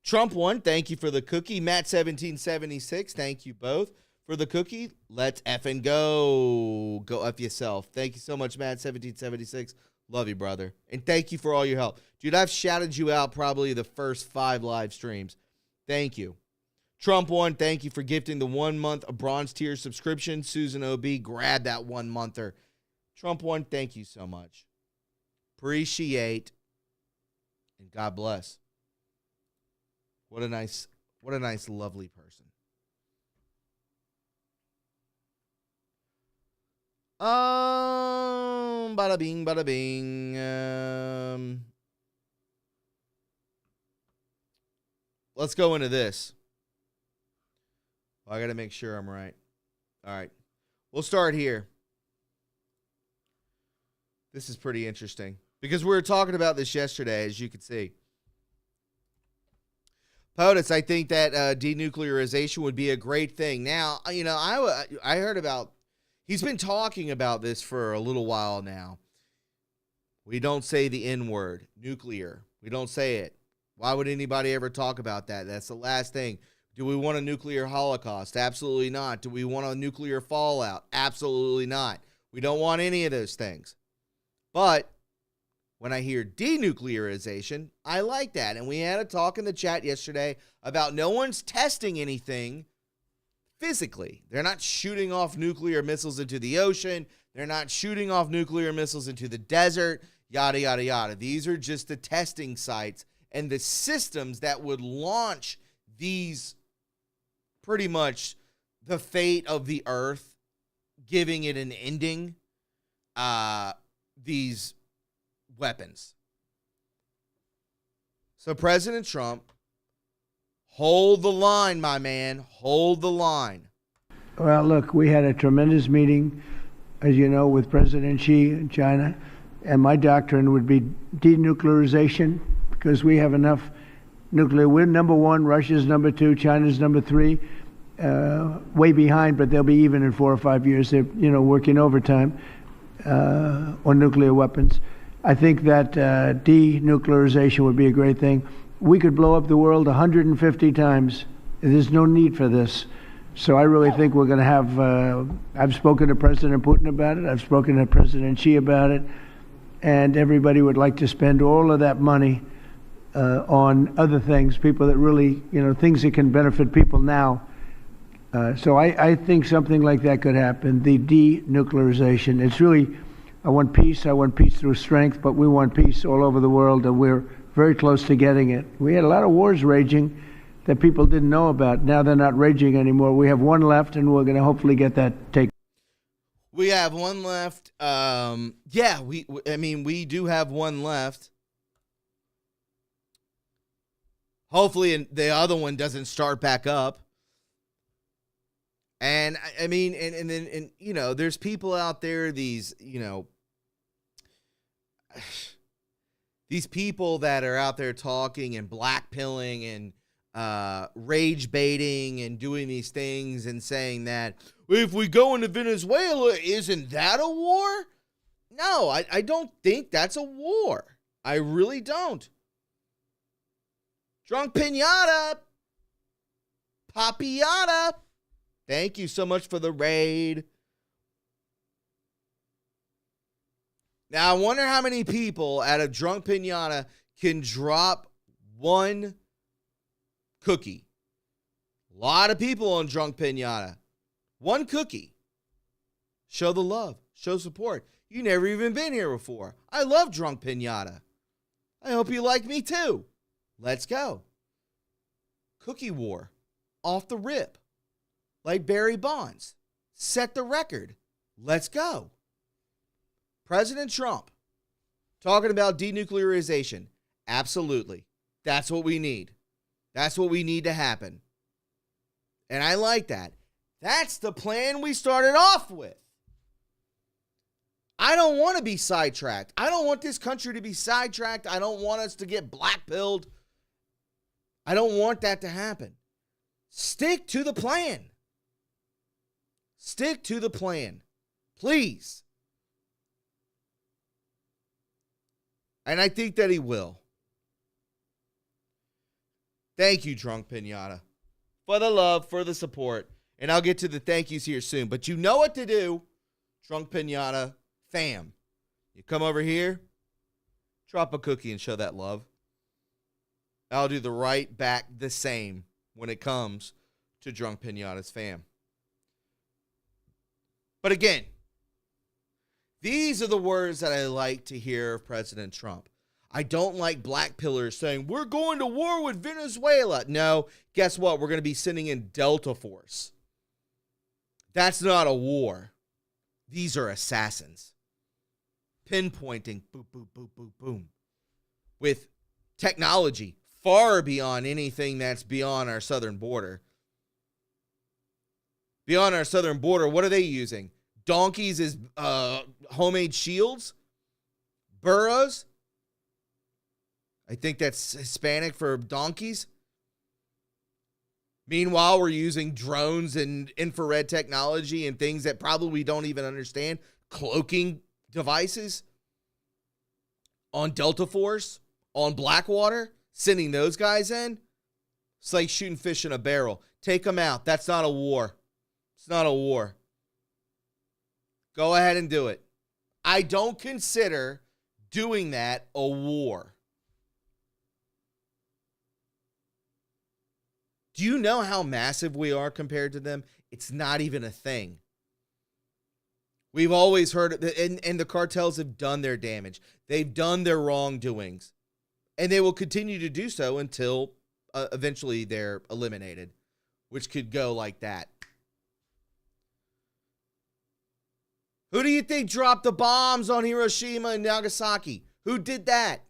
Trump won. Thank you for the cookie. Matt1776, thank you both for the cookie. Let's effing go. Go F yourself. Thank you so much, Matt1776. Love you, brother. And thank you for all your help. Dude, I've shouted you out probably the first 5 live streams. Thank you. Trump won. Thank you for gifting the 1 month of bronze tier subscription. Susan OB, grab that 1 monther. Trump won. Thank you so much. Appreciate. And God bless. What a nice, lovely person. Bada bing, bada bing. Let's go into this. I got to make sure I'm right. All right. We'll start here. This is pretty interesting because we were talking about this yesterday, as you can see. POTUS, I think that denuclearization would be a great thing. Now, you know, I heard about, he's been talking about this for a little while now. We don't say the N word, nuclear. We don't say it. Why would anybody ever talk about that? That's the last thing. Do we want a nuclear holocaust? Absolutely not. Do we want a nuclear fallout? Absolutely not. We don't want any of those things. But when I hear denuclearization, I like that. And we had a talk in the chat yesterday about no one's testing anything physically. They're not shooting off nuclear missiles into the ocean. They're not shooting off nuclear missiles into the desert, yada, yada, yada. These are just the testing sites and the systems that would launch these, pretty much the fate of the earth, giving it an ending, these weapons. So President Trump, hold the line, my man. Hold the line. Well, look, we had a tremendous meeting, as you know, with President Xi in China, and my doctrine would be denuclearization, because we have enough nuclear. We're number one, Russia's number two, China's number three, way behind, but they'll be even in 4 or 5 years. They're, working overtime on nuclear weapons. I think that denuclearization would be a great thing. We could blow up the world 150 times. There's no need for this. So I really think we're going to have, I've spoken to President Putin about it. I've spoken to President Xi about it. And everybody would like to spend all of that money on other things, people that really, things that can benefit people now. So I think something like that could happen, the denuclearization. It's really, I want peace through strength, but we want peace all over the world, and we're very close to getting it. We had a lot of wars raging that people didn't know about. Now they're not raging anymore. We have one left, and we're going to hopefully get that taken. We have one left. We do have one left. Hopefully the other one doesn't start back up. And then there's people out there, these people that are out there talking and blackpilling and rage baiting and doing these things and saying that if we go into Venezuela, isn't that a war? No, I don't think that's a war. I really don't. Drunk Pinata. Papiata. Thank you so much for the raid. Now, I wonder how many people at a Drunk Pinata can drop one cookie. A lot of people on Drunk Pinata. One cookie. Show the love. Show support. You never even been here before. I love Drunk Pinata. I hope you like me too. Let's go. Cookie war. Off the rip. Like Barry Bonds. Set the record. Let's go. President Trump talking about denuclearization. Absolutely. That's what we need. That's what we need to happen. And I like that. That's the plan we started off with. I don't want to be sidetracked. I don't want this country to be sidetracked. I don't want us to get blackpilled. I don't want that to happen. Stick to the plan. Stick to the plan. Please. And I think that he will. Thank you, Drunk Pinata, for the love, for the support. And I'll get to the thank yous here soon. But you know what to do, Drunk Pinata fam. You come over here, drop a cookie and show that love. I'll do the right back the same when it comes to Drunk Pinata's fam. But again, these are the words that I like to hear of President Trump. I don't like black pillars saying, we're going to war with Venezuela. No, guess what? We're going to be sending in Delta Force. That's not a war. These are assassins. Pinpointing, boom, boom, boom, boom, boom. With technology far beyond anything that's beyond our southern border. Beyond our southern border, what are they using? Donkeys as homemade shields? Burros? I think that's Hispanic for donkeys. Meanwhile, we're using drones and infrared technology and things that probably we don't even understand. Cloaking devices on Delta Force, on Blackwater, sending those guys in. It's like shooting fish in a barrel. Take them out. That's not a war. It's not a war. Go ahead and do it. I don't consider doing that a war. Do you know how massive we are compared to them? It's not even a thing. We've always heard, and the cartels have done their damage. They've done their wrongdoings. And they will continue to do so until eventually they're eliminated, which could go like that. Who do you think dropped the bombs on Hiroshima and Nagasaki? Who did that?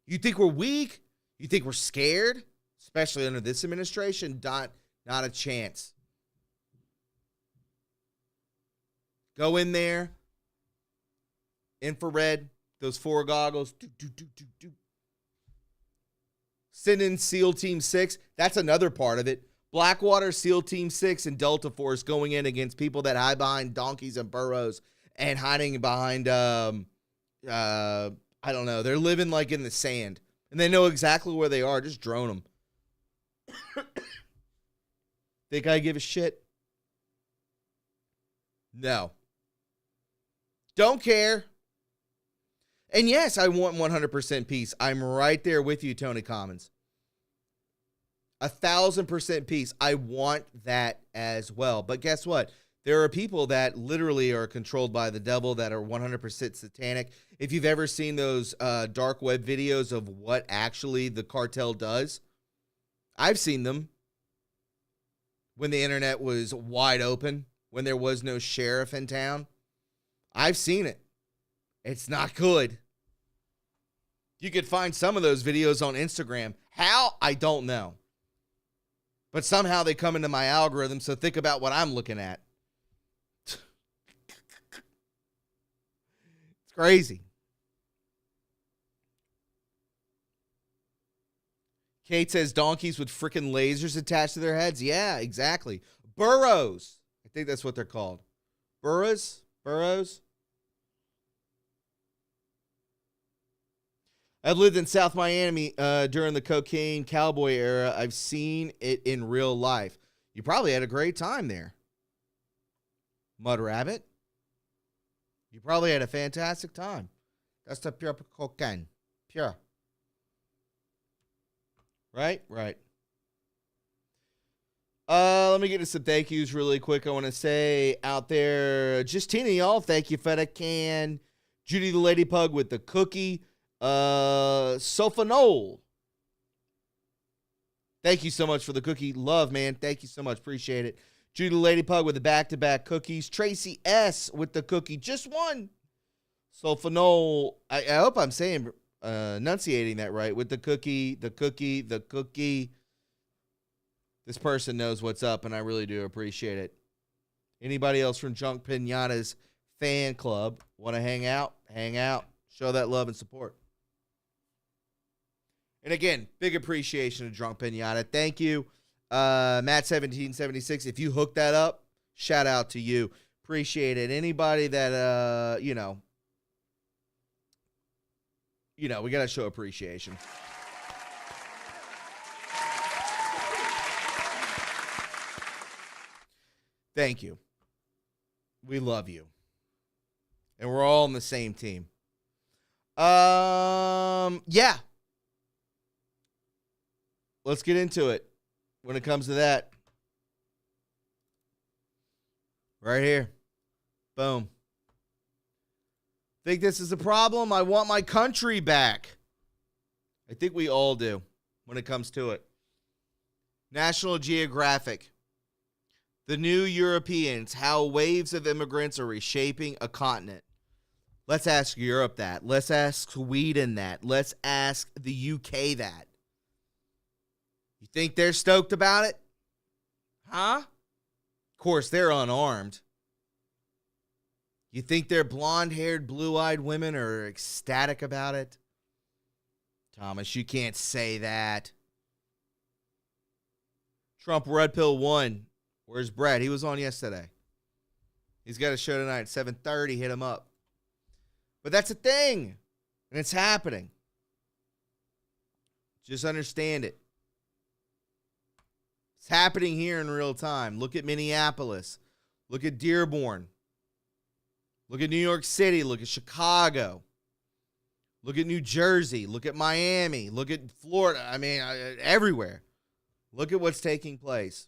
You think we're weak? You think we're scared? Especially under this administration? Not a chance. Go in there. Infrared. Those 4 goggles. Send in SEAL Team 6. That's another part of it. Blackwater, SEAL Team 6, and Delta Force going in against people that hide behind donkeys and burros and hiding behind, I don't know. They're living like in the sand. And they know exactly where they are. Just drone them. Think I give a shit? No. Don't care. And yes, I want 100% peace. I'm right there with you, Tony Commons. 1,000% peace. I want that as well. But guess what? There are people that literally are controlled by the devil that are 100% satanic. If you've ever seen those dark web videos of what actually the cartel does, I've seen them when the internet was wide open, when there was no sheriff in town. I've seen it. It's not good. You could find some of those videos on Instagram. How? I don't know. But somehow they come into my algorithm, so think about what I'm looking at. It's crazy. Kate says donkeys with freaking lasers attached to their heads. Yeah, exactly. Burros. I think that's what they're called. Burros? I've lived in South Miami during the cocaine cowboy era. I've seen it in real life. You probably had a great time there. Mud Rabbit. You probably had a fantastic time. That's the pure cocaine. Pure. Right? Right. Let me get to some thank yous really quick. I want to say out there, Justina, y'all, thank you for the can. Judy the Lady Pug with the cookie. Sofanol. Thank you so much for the cookie. Love, man. Thank you so much. Appreciate it. Judy the Lady Pug with the back-to-back cookies. Tracy S. with the cookie. Just one. Sofanol. I hope I'm saying, enunciating that right. With the cookie. This person knows what's up, and I really do appreciate it. Anybody else from Junk Pinata's fan club want to hang out? Hang out. Show that love and support. And again, big appreciation to Drunk Pinata. Thank you, Matt1776. If you hooked that up, shout out to you. Appreciate it. Anybody that, we got to show appreciation. Thank you. We love you. And we're all on the same team. Yeah. Let's get into it when it comes to that. Right here. Boom. Think this is a problem? I want my country back. I think we all do when it comes to it. National Geographic. The New Europeans, how waves of immigrants are reshaping a continent. Let's ask Europe that. Let's ask Sweden that. Let's ask the UK that. You think they're stoked about it? Huh? Of course, they're unarmed. You think their blonde-haired, blue-eyed women are ecstatic about it? Thomas, you can't say that. Trump Red Pill 1. Where's Brad? He was on yesterday. He's got a show tonight at 7:30. Hit him up. But that's a thing. And it's happening. Just understand it. It's happening here in real time. Look at Minneapolis. Look at Dearborn. Look at New York City. Look at Chicago. Look at New Jersey. Look at Miami. Look at Florida. I mean, everywhere. Look at what's taking place.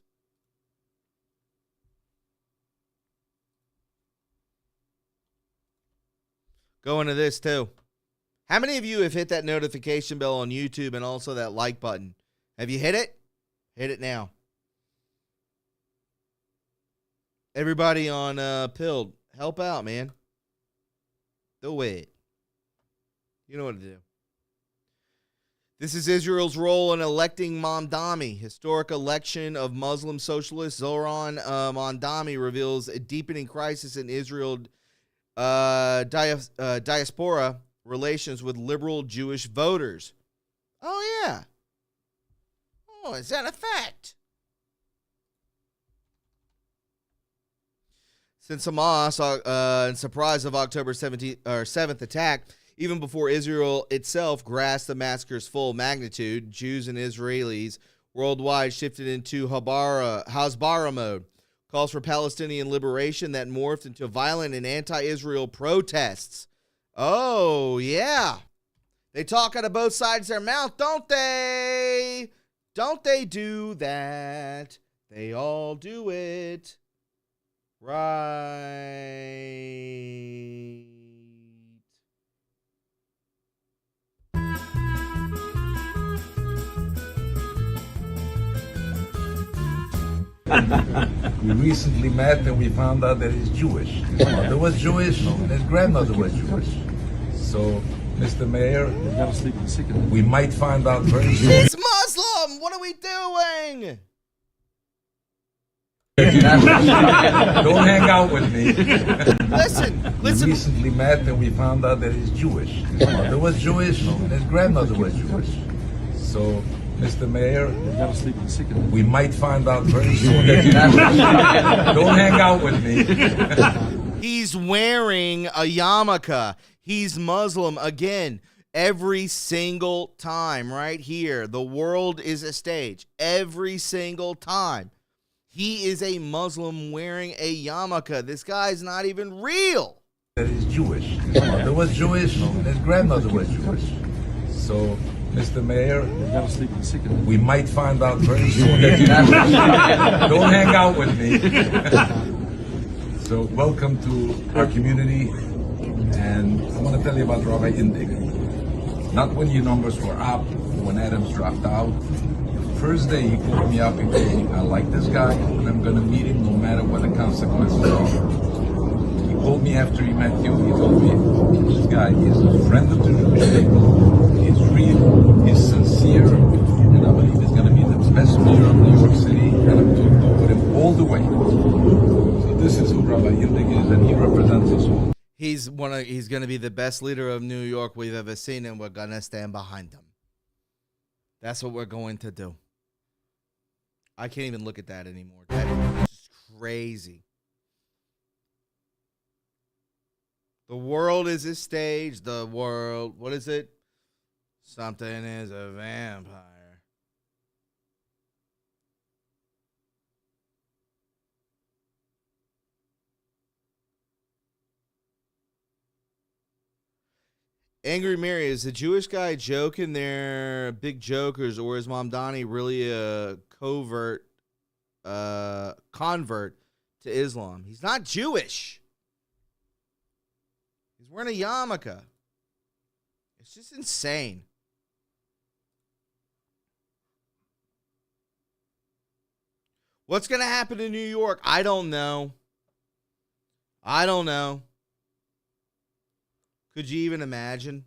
go into this too. How many of you have hit that notification bell on YouTube and also that like button? Have you hit it? Hit it now. Everybody on Pilled, help out, man. Do it. You know what to do. This is Israel's role in electing Mamdani. Historic election of Muslim socialist Zoran Mamdani reveals a deepening crisis in Israel diaspora relations with liberal Jewish voters. Oh, yeah. Oh, is that a fact? Since Hamas, in surprise of October 7th attack, even before Israel itself grasped the massacre's full magnitude, Jews and Israelis worldwide shifted into Hasbara mode. Calls for Palestinian liberation that morphed into violent and anti-Israel protests. Oh, yeah. They talk out of both sides of their mouth, don't they? Don't they do that? They all do it. Right. We recently met and we found out that he's Jewish. His mother was Jewish and his grandmother was Jewish. So, Mr. Mayor, we might find out very soon. He's Muslim! What are we doing? Don't hang out with me. Listen. We recently met and we found out that he's Jewish. His mother was Jewish and his grandmother was Jewish. So, Mr. Mayor, we might find out very soon. Don't hang out with me. He's wearing a yarmulke. He's Muslim again. Every single time right here. The world is a stage. Every single time. He is a Muslim wearing a yarmulke. This guy's not even real. That he's Jewish. His mother was Jewish and his grandmother was Jewish. So, Mr. Mayor, we might find out very soon. Don't hang out with me. So, welcome to our community. And I want to tell you about Rabbi Indig. Not when your numbers were up, when Adams dropped out. First day he called me up and told me, I like this guy and I'm going to meet him no matter what the consequences are. He called me after he met you. He told me, this guy is a friend of the Jewish people. He's real, he's sincere, and I believe he's going to be the best mayor of New York City, and I'm going to go with him all the way. So this is who Rabbi Indig is, and he represents us all. He's going to be the best leader of New York we've ever seen, and we're going to stand behind him. That's what we're going to do. I can't even look at that anymore. That is just crazy. The world is a stage. The world, what is it? Something is a vampire. Angry Mary, is the Jewish guy joking they're big jokers, or is Mamdani really a convert to Islam? He's not Jewish. He's wearing a yarmulke. It's just insane. What's going to happen in New York? I don't know. Could you even imagine?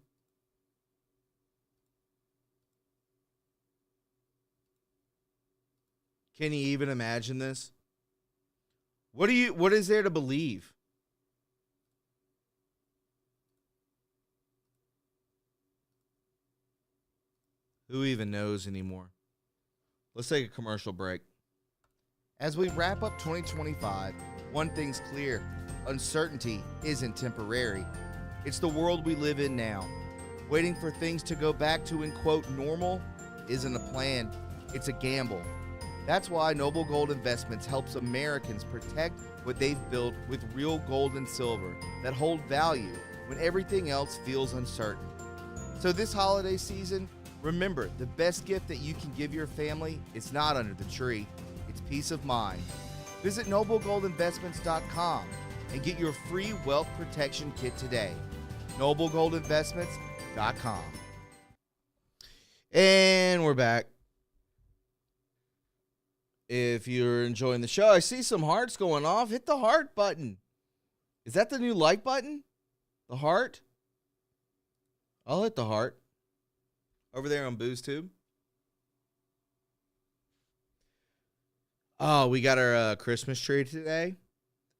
Can you even imagine this? What is there to believe? Who even knows anymore? Let's take a commercial break. As we wrap up 2025, one thing's clear. Uncertainty isn't temporary. It's the world we live in now. Waiting for things to go back to, in quote, normal isn't a plan. It's a gamble. That's why Noble Gold Investments helps Americans protect what they've built with real gold and silver that hold value when everything else feels uncertain. So this holiday season, remember, the best gift that you can give your family is not under the tree. It's peace of mind. Visit noblegoldinvestments.com and get your free wealth protection kit today. noblegoldinvestments.com. And we're back. If you're enjoying the show, I see some hearts going off. Hit the heart button. Is that the new like button? The heart? I'll hit the heart. Over there on BoozTube. Oh, we got our Christmas tree today.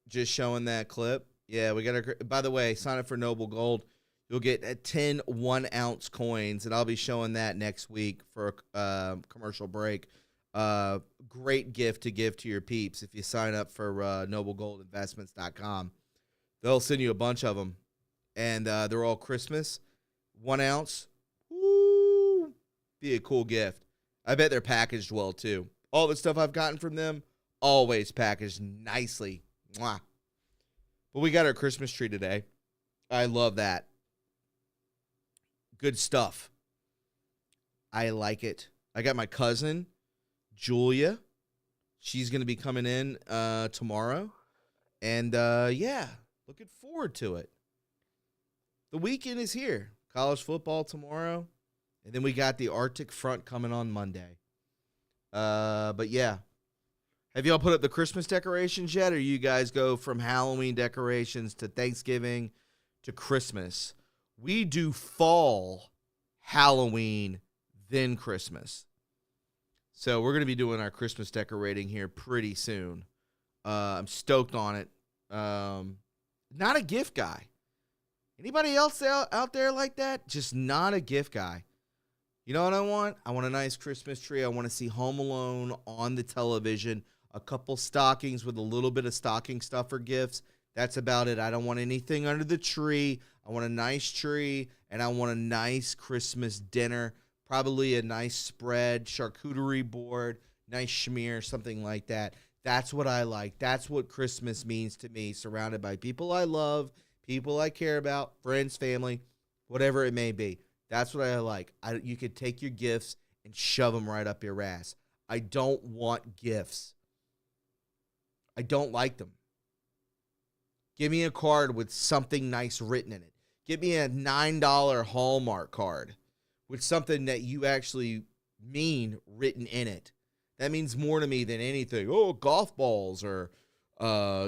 Just showing that clip. Yeah, we got our... By the way, sign up for Noble Gold. You'll get 10 1-ounce coins, and I'll be showing that next week for a commercial break. Great gift to give to your peeps if you sign up for noblegoldinvestments.com. They'll send you a bunch of them, and they're all Christmas. 1 ounce. Woo! Be a cool gift. I bet they're packaged well, too. All the stuff I've gotten from them, always packaged nicely. Mwah. But we got our Christmas tree today. I love that. Good stuff. I like it. I got my cousin, Julia. She's going to be coming in tomorrow. And, yeah, looking forward to it. The weekend is here. College football tomorrow. And then we got the Arctic Front coming on Monday. But, yeah. Have y'all put up the Christmas decorations yet? Or you guys go from Halloween decorations to Thanksgiving to Christmas? We do fall, Halloween, then Christmas. So we're going to be doing our Christmas decorating here pretty soon. I'm stoked on it. Not a gift guy. Anybody else out there like that? Just not a gift guy. You know what I want? I want a nice Christmas tree. I want to see Home Alone on the television. A couple stockings with a little bit of stocking stuffer gifts. That's about it. I don't want anything under the tree. I want a nice tree, and I want a nice Christmas dinner. Probably a nice spread, charcuterie board, nice schmear, something like that. That's what I like. That's what Christmas means to me, surrounded by people I love, people I care about, friends, family, whatever it may be. That's what I like. You could take your gifts and shove them right up your ass. I don't want gifts. I don't like them. Give me a card with something nice written in it. Give me a $9 Hallmark card with something that you actually mean written in it. That means more to me than anything. Oh, golf balls, or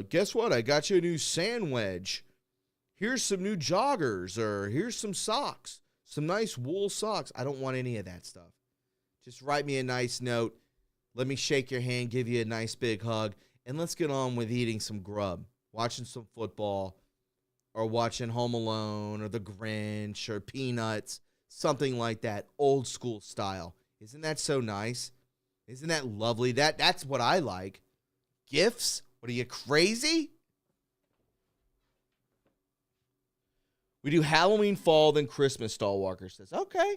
guess what? I got you a new sand wedge. Here's some new joggers, or here's some socks, some nice wool socks. I don't want any of that stuff. Just write me a nice note. Let me shake your hand, give you a nice big hug, and let's get on with eating some grub, watching some football, or watching Home Alone, or The Grinch, or Peanuts, something like that, old school style. Isn't that so nice? Isn't that lovely? That's what I like. Gifts? What are you, crazy? We do Halloween, fall, then Christmas, Stallwalker says. Okay.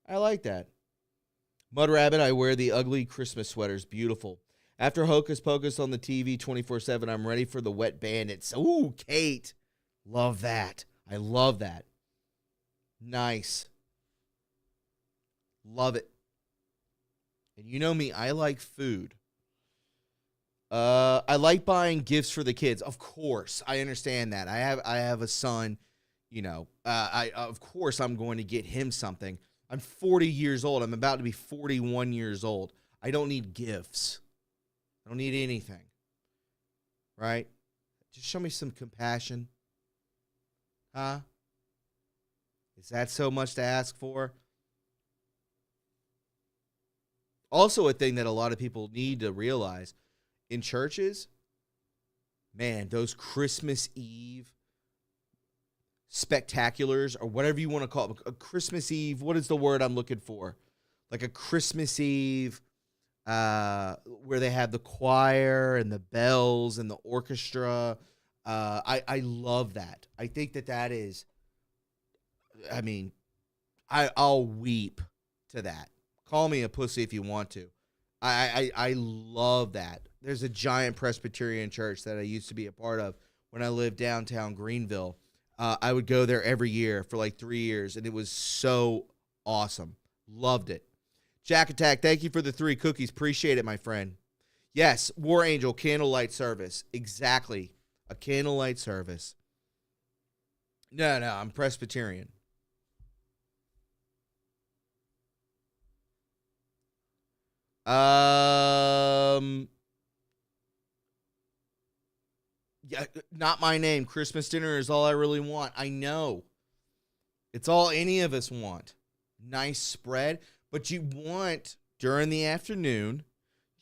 I like that. Mud Rabbit, I wear the ugly Christmas sweaters. Beautiful. After Hocus Pocus on the TV 24/7, I'm ready for the Wet Bandits. Ooh, Kate. Love that. I love that. Nice. Love it. And you know me, I like food. I like buying gifts for the kids. Of course, I understand that. I have a son, you know. Of course I'm going to get him something. I'm 40 years old. I'm about to be 41 years old. I don't need gifts. I don't need anything. Right? Just show me some compassion. Huh? Is that so much to ask for? Also, a thing that a lot of people need to realize in churches, man, those Christmas Eve spectaculars, or whatever you want to call it, a Christmas Eve, what is the word I'm looking for? Like a Christmas Eve where they have the choir and the bells and the orchestra. I love that. I think that is, I mean, I'll weep to that. Call me a pussy if you want to. I love that. There's a giant Presbyterian church that I used to be a part of when I lived downtown Greenville. I would go there every year for like 3 years, and it was so awesome. Loved it. Jack Attack, thank you for the 3 cookies. Appreciate it, my friend. Yes, War Angel candlelight service. Exactly. A candlelight service. No, I'm Presbyterian. Yeah, not my name. Christmas dinner is all I really want. I know. It's all any of us want. Nice spread, but you want during the afternoon,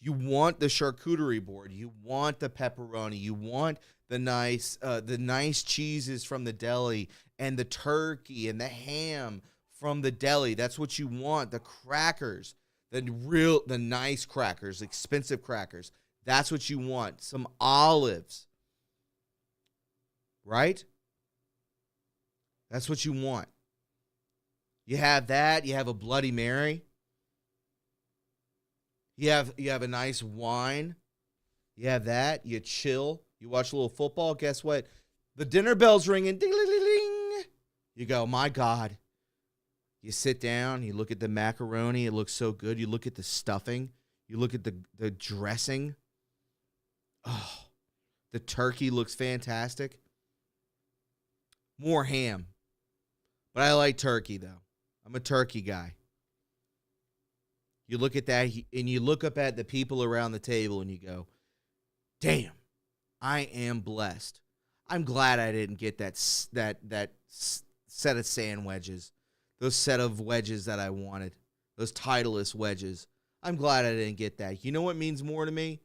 you want the charcuterie board. You want the pepperoni. You want the nice cheeses from the deli and the turkey and the ham from the deli. That's what you want. The crackers, the nice crackers, expensive crackers. That's what you want. Some olives, right? That's what you want. You have that. You have a Bloody Mary. You have a nice wine. You have that. You chill. You watch a little football. Guess what? The dinner bell's ringing. Ding, ding, ding, ding. You go, my God. You sit down. You look at the macaroni. It looks so good. You look at the stuffing. You look at the dressing. Oh, the turkey looks fantastic. More ham. But I like turkey, though. I'm a turkey guy. You look at that, and you look up at the people around the table, and you go, damn, I am blessed. I'm glad I didn't get that set of sand wedges, those set of wedges that I wanted, those Titleist wedges. I'm glad I didn't get that. You know what means more to me?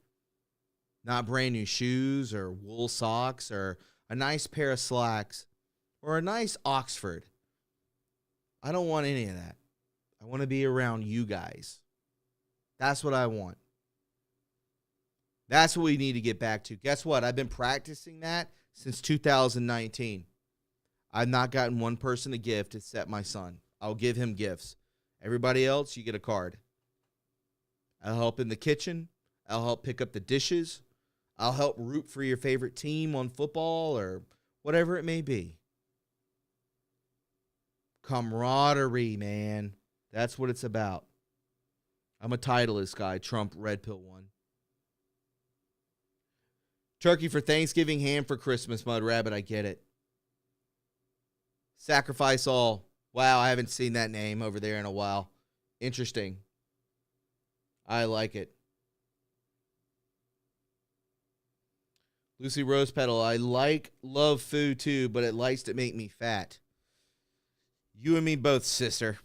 Not brand new shoes or wool socks or a nice pair of slacks or a nice Oxford. I don't want any of that. I want to be around you guys. That's what I want. That's what we need to get back to. Guess what? I've been practicing that since 2019. I've not gotten one person a gift except my son. I'll give him gifts. Everybody else, you get a card. I'll help in the kitchen. I'll help pick up the dishes. I'll help root for your favorite team on football or whatever it may be. Camaraderie, man. That's what it's about. I'm a Titleist guy. Trump red pill one. Turkey for Thanksgiving, ham for Christmas, Mud Rabbit. I get it. Sacrifice all. Wow, I haven't seen that name over there in a while. Interesting. I like it. Lucy Rose Petal. I love food too, but it likes to make me fat. You and me both, sister.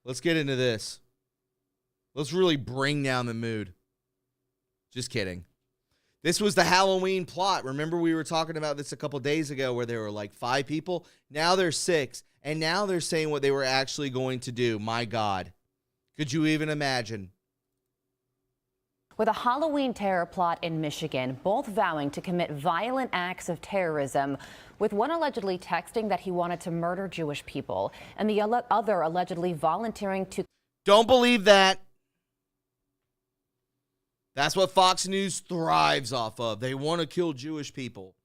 Let's get into this. Let's really bring down the mood. Just kidding. This was the Halloween plot. Remember we were talking about this a couple days ago where there were like 5 people. Now there's 6. And now they're saying what they were actually going to do. My God. Could you even imagine? With a Halloween terror plot in Michigan, both vowing to commit violent acts of terrorism, with one allegedly texting that he wanted to murder Jewish people, and the other allegedly volunteering to... Don't believe that. That's what Fox News thrives off of. They want to kill Jewish people.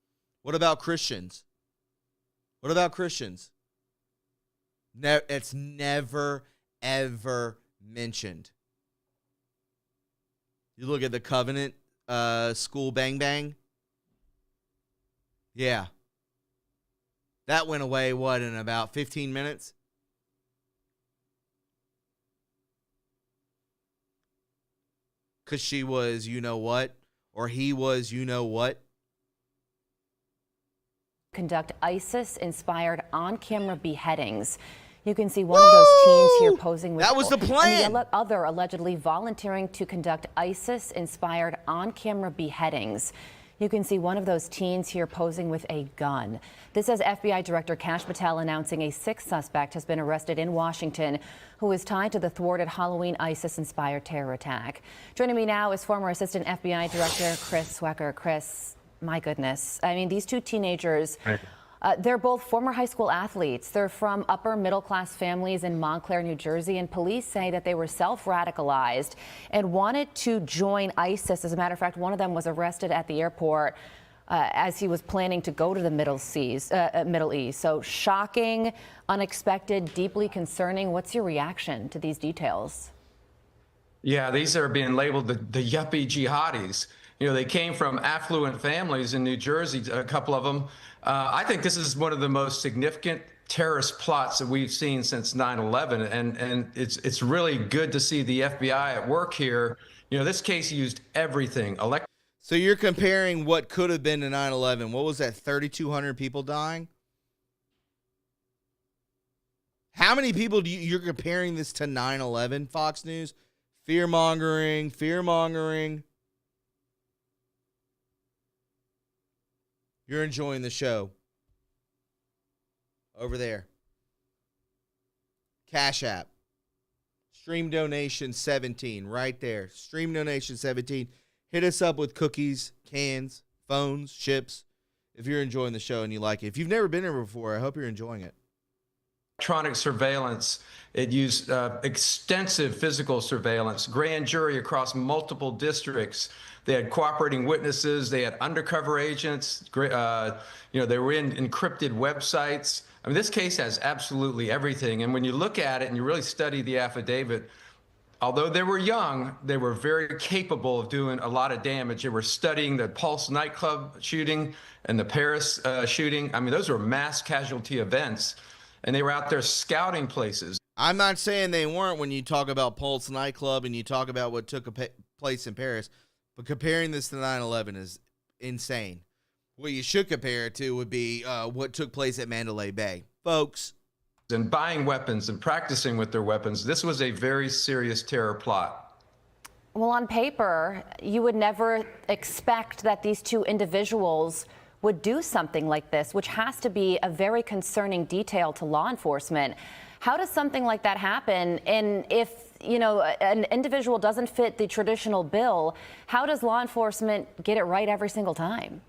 What about Christians? What about Christians? It's never, ever mentioned. You look at the Covenant school bang bang. Yeah. That went away, what, in about 15 minutes? Because she was you-know-what, or he was you-know-what. Conduct ISIS-inspired on-camera beheadings. You can see one of those teens here posing with... That was the plan! And the other allegedly volunteering to conduct ISIS-inspired on-camera beheadings. You can see one of those teens here posing with a gun. This is FBI Director Kash Patel announcing a 6th suspect has been arrested in Washington who is tied to the thwarted Halloween ISIS-inspired terror attack. Joining me now is former Assistant FBI Director Chris Swecker. Chris, my goodness. I mean, these 2 teenagers... They're both former high school athletes. They're from upper middle class families in Montclair, New Jersey, and police say that they were self-radicalized and wanted to join ISIS. As a matter of fact, one of them was arrested at the airport as he was planning to go to the Middle East. So shocking, unexpected, deeply concerning. What's your reaction to these details? Yeah, these are being labeled the yuppie jihadis. You know, they came from affluent families in New Jersey, a couple of them. I think this is one of the most significant terrorist plots that we've seen since 9/11, and it's really good to see the FBI at work here. You know, this case used everything. So you're comparing what could have been to 9/11. What was that, 3,200 people dying? How many people you're comparing this to 9/11, Fox News? Fear-mongering, fear-mongering. You're enjoying the show. Over there. Cash App. Stream donation 17 right there. Stream donation 17. Hit us up with cookies, cans, phones, chips if you're enjoying the show and you like it. If you've never been here before, I hope you're enjoying it. Electronic surveillance. It used extensive physical surveillance, grand jury across multiple districts. They had cooperating witnesses. They had undercover agents. They were in encrypted websites. I mean, this case has absolutely everything. And when you look at it and you really study the affidavit, although they were young, they were very capable of doing a lot of damage. They were studying the Pulse nightclub shooting and the Paris shooting. I mean, those were mass casualty events. And they were out there scouting places. I'm not saying they weren't when you talk about Pulse nightclub and you talk about what took place in Paris, but comparing this to 9/11 is insane. What you should compare it to would be what took place at Mandalay Bay. Folks. And buying weapons and practicing with their weapons. This was a very serious terror plot. Well, on paper, you would never expect that these two individuals would do something like this, which has to be a very concerning detail to law enforcement. How does something like that happen? And if, you know, an individual doesn't fit the traditional bill, how does law enforcement get it right every single time?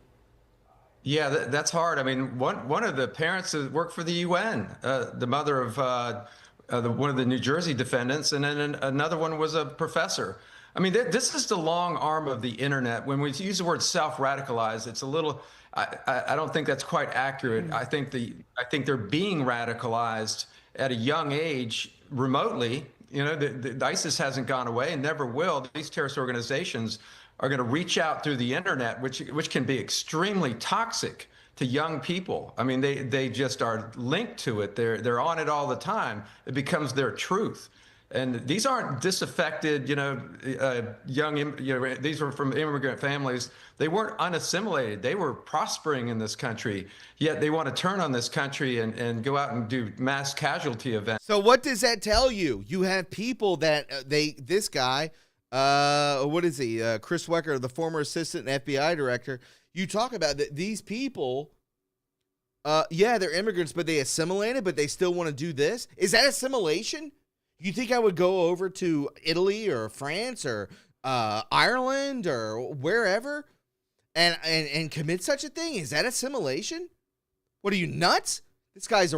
Yeah, that's hard. I mean, one of the parents worked for the UN, the mother of one of the New Jersey defendants, and then another one was a professor. I mean, this is the long arm of the internet. When we use the word self-radicalized, it's a little. I don't think that's quite accurate. I think they're being radicalized at a young age remotely. You know, the ISIS hasn't gone away and never will. These terrorist organizations are going to reach out through the internet, which can be extremely toxic to young people. I mean, they just are linked to it. They're on it all the time. It becomes their truth. And these aren't disaffected, young, these were from immigrant families. They weren't unassimilated. They were prospering in this country, yet they want to turn on this country and go out and do mass casualty events. So what does that tell you? You have people that this guy, what is he? Chris Wecker, the former assistant FBI director. You talk about that these people, yeah, they're immigrants, but they assimilated, but they still want to do this. Is that assimilation? You think I would go over to Italy or France or Ireland or wherever and commit such a thing? Is that assimilation? What are you, nuts? This guy's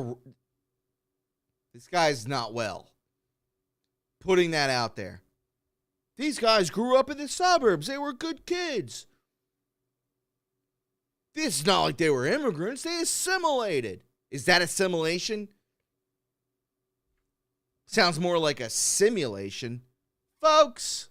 not well. Putting that out there. These guys grew up in the suburbs. They were good kids. It's not like they were immigrants. They assimilated. Is that assimilation? Sounds more like a simulation. Folks.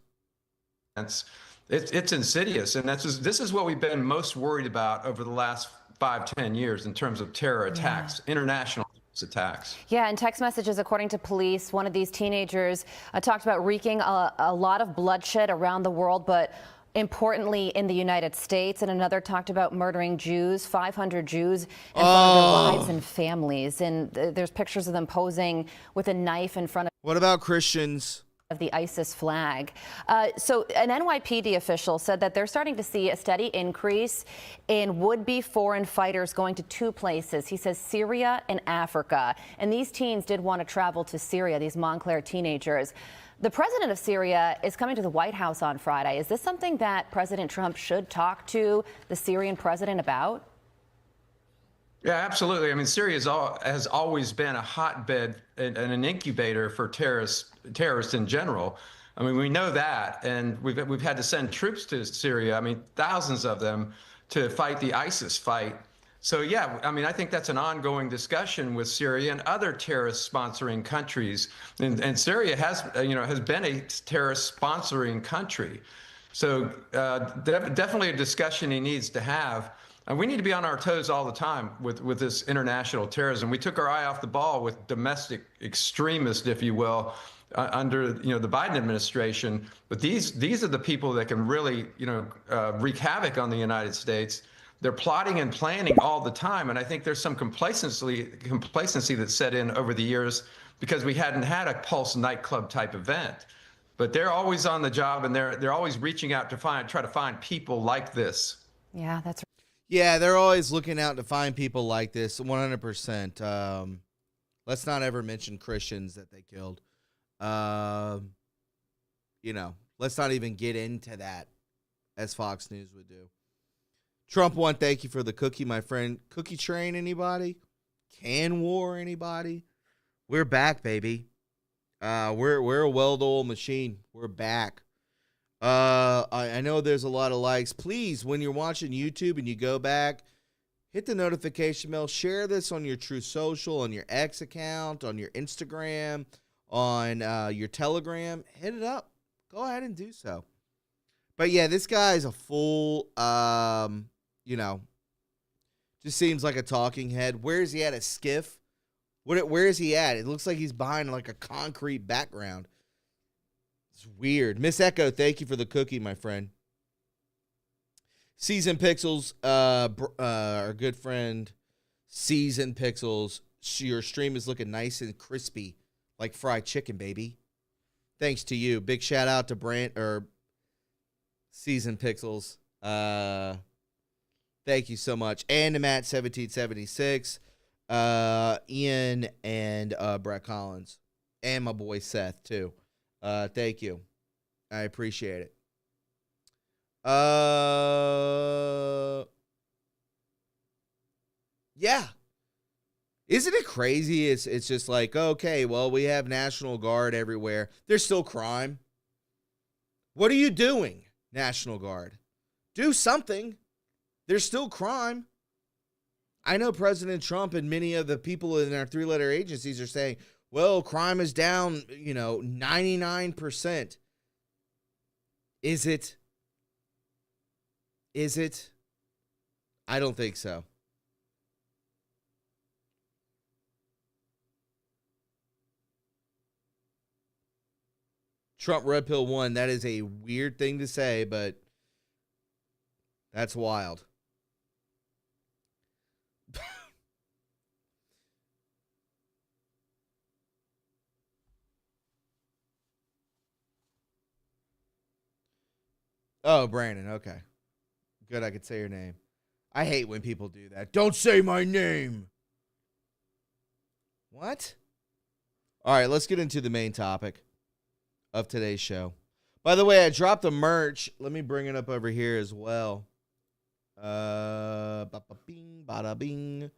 It's insidious, and this is what we've been most worried about over the last 5-10 years in terms of terror attacks, international attacks. Yeah, and text messages, according to police, one of these teenagers talked about wreaking a lot of bloodshed around the world, but importantly in the United States, and another talked about murdering Jews, 500 Jews, in front of their wives and families. And there's pictures of them posing with a knife in front of. What about Christians? Of the ISIS flag. So an NYPD official said that they're starting to see a steady increase in would-be foreign fighters going to two places. He says Syria and Africa. And these teens did want to travel to Syria, these Montclair teenagers. The president of Syria is coming to the White House on Friday. Is this something that President Trump should talk to the Syrian president about? Yeah, absolutely. I mean, Syria has always been a hotbed and an incubator for terrorists in general. I mean, we know that, and we've had to send troops to Syria. I mean, thousands of them to fight the ISIS fight. So yeah, I mean, I think that's an ongoing discussion with Syria and other terrorist-sponsoring countries. And Syria has been a terrorist-sponsoring country. So definitely a discussion he needs to have. And we need to be on our toes all the time with this international terrorism. We took our eye off the ball with domestic extremists, if you will, under the Biden administration. But these are the people that can really wreak havoc on the United States. They're plotting and planning all the time, and I think there's some complacency that set in over the years because we hadn't had a Pulse nightclub type event. But they're always on the job, and they're always reaching out to try to find people like this. Yeah, that's. Yeah, they're always looking out to find people like this. 100%. Let's not ever mention Christians that they killed. Let's not even get into that, as Fox News would do. Trump one, thank you for the cookie, my friend. Cookie train, anybody? Can war, anybody? We're back, baby. We're a well-oiled machine. We're back. I know there's a lot of likes. Please, when you're watching YouTube and you go back, hit the notification bell. Share this on your True Social, on your X account, on your Instagram, on your Telegram. Hit it up. Go ahead and do so. But yeah, this guy's a full, just seems like a talking head. Where is he at? A skiff? Where is he at? It looks like he's behind like a concrete background. It's weird. Miss Echo, thank you for the cookie, my friend. Season Pixels, our good friend, Season Pixels. Your stream is looking nice and crispy, like fried chicken, baby. Thanks to you. Big shout out to Season Pixels. Thank you so much. And to Matt1776, Ian, and Brett Collins. And my boy Seth, too. Thank you. I appreciate it. Yeah. Isn't it crazy? It's just like, okay, well, we have National Guard everywhere. There's still crime. What are you doing, National Guard? Do something. There's still crime. I know President Trump and many of the people in our three-letter agencies are saying, well, crime is down, 99%. Is it? Is it? I don't think so. Trump Red Pill 1, that is a weird thing to say, but that's wild. Oh, Brandon, okay. Good, I could say your name. I hate when people do that. Don't say my name. What? All right, let's get into the main topic of today's show. By the way, I dropped the merch. Let me bring it up over here as well. Ba-ba-bing, bada-bing.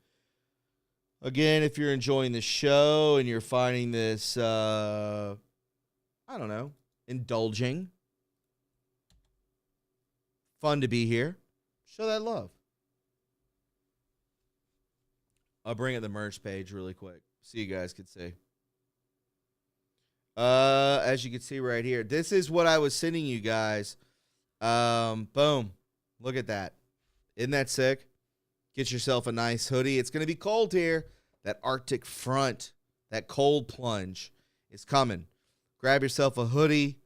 Again, if you're enjoying the show and you're finding this, indulging, fun to be here, show that love. I'll bring up the merch page really quick so you guys can see. As you can see right here, this is what I was sending you guys. Boom. Look at that. Isn't that sick? Get yourself a nice hoodie. It's going to be cold here. That Arctic front, that cold plunge is coming. Grab yourself a hoodie.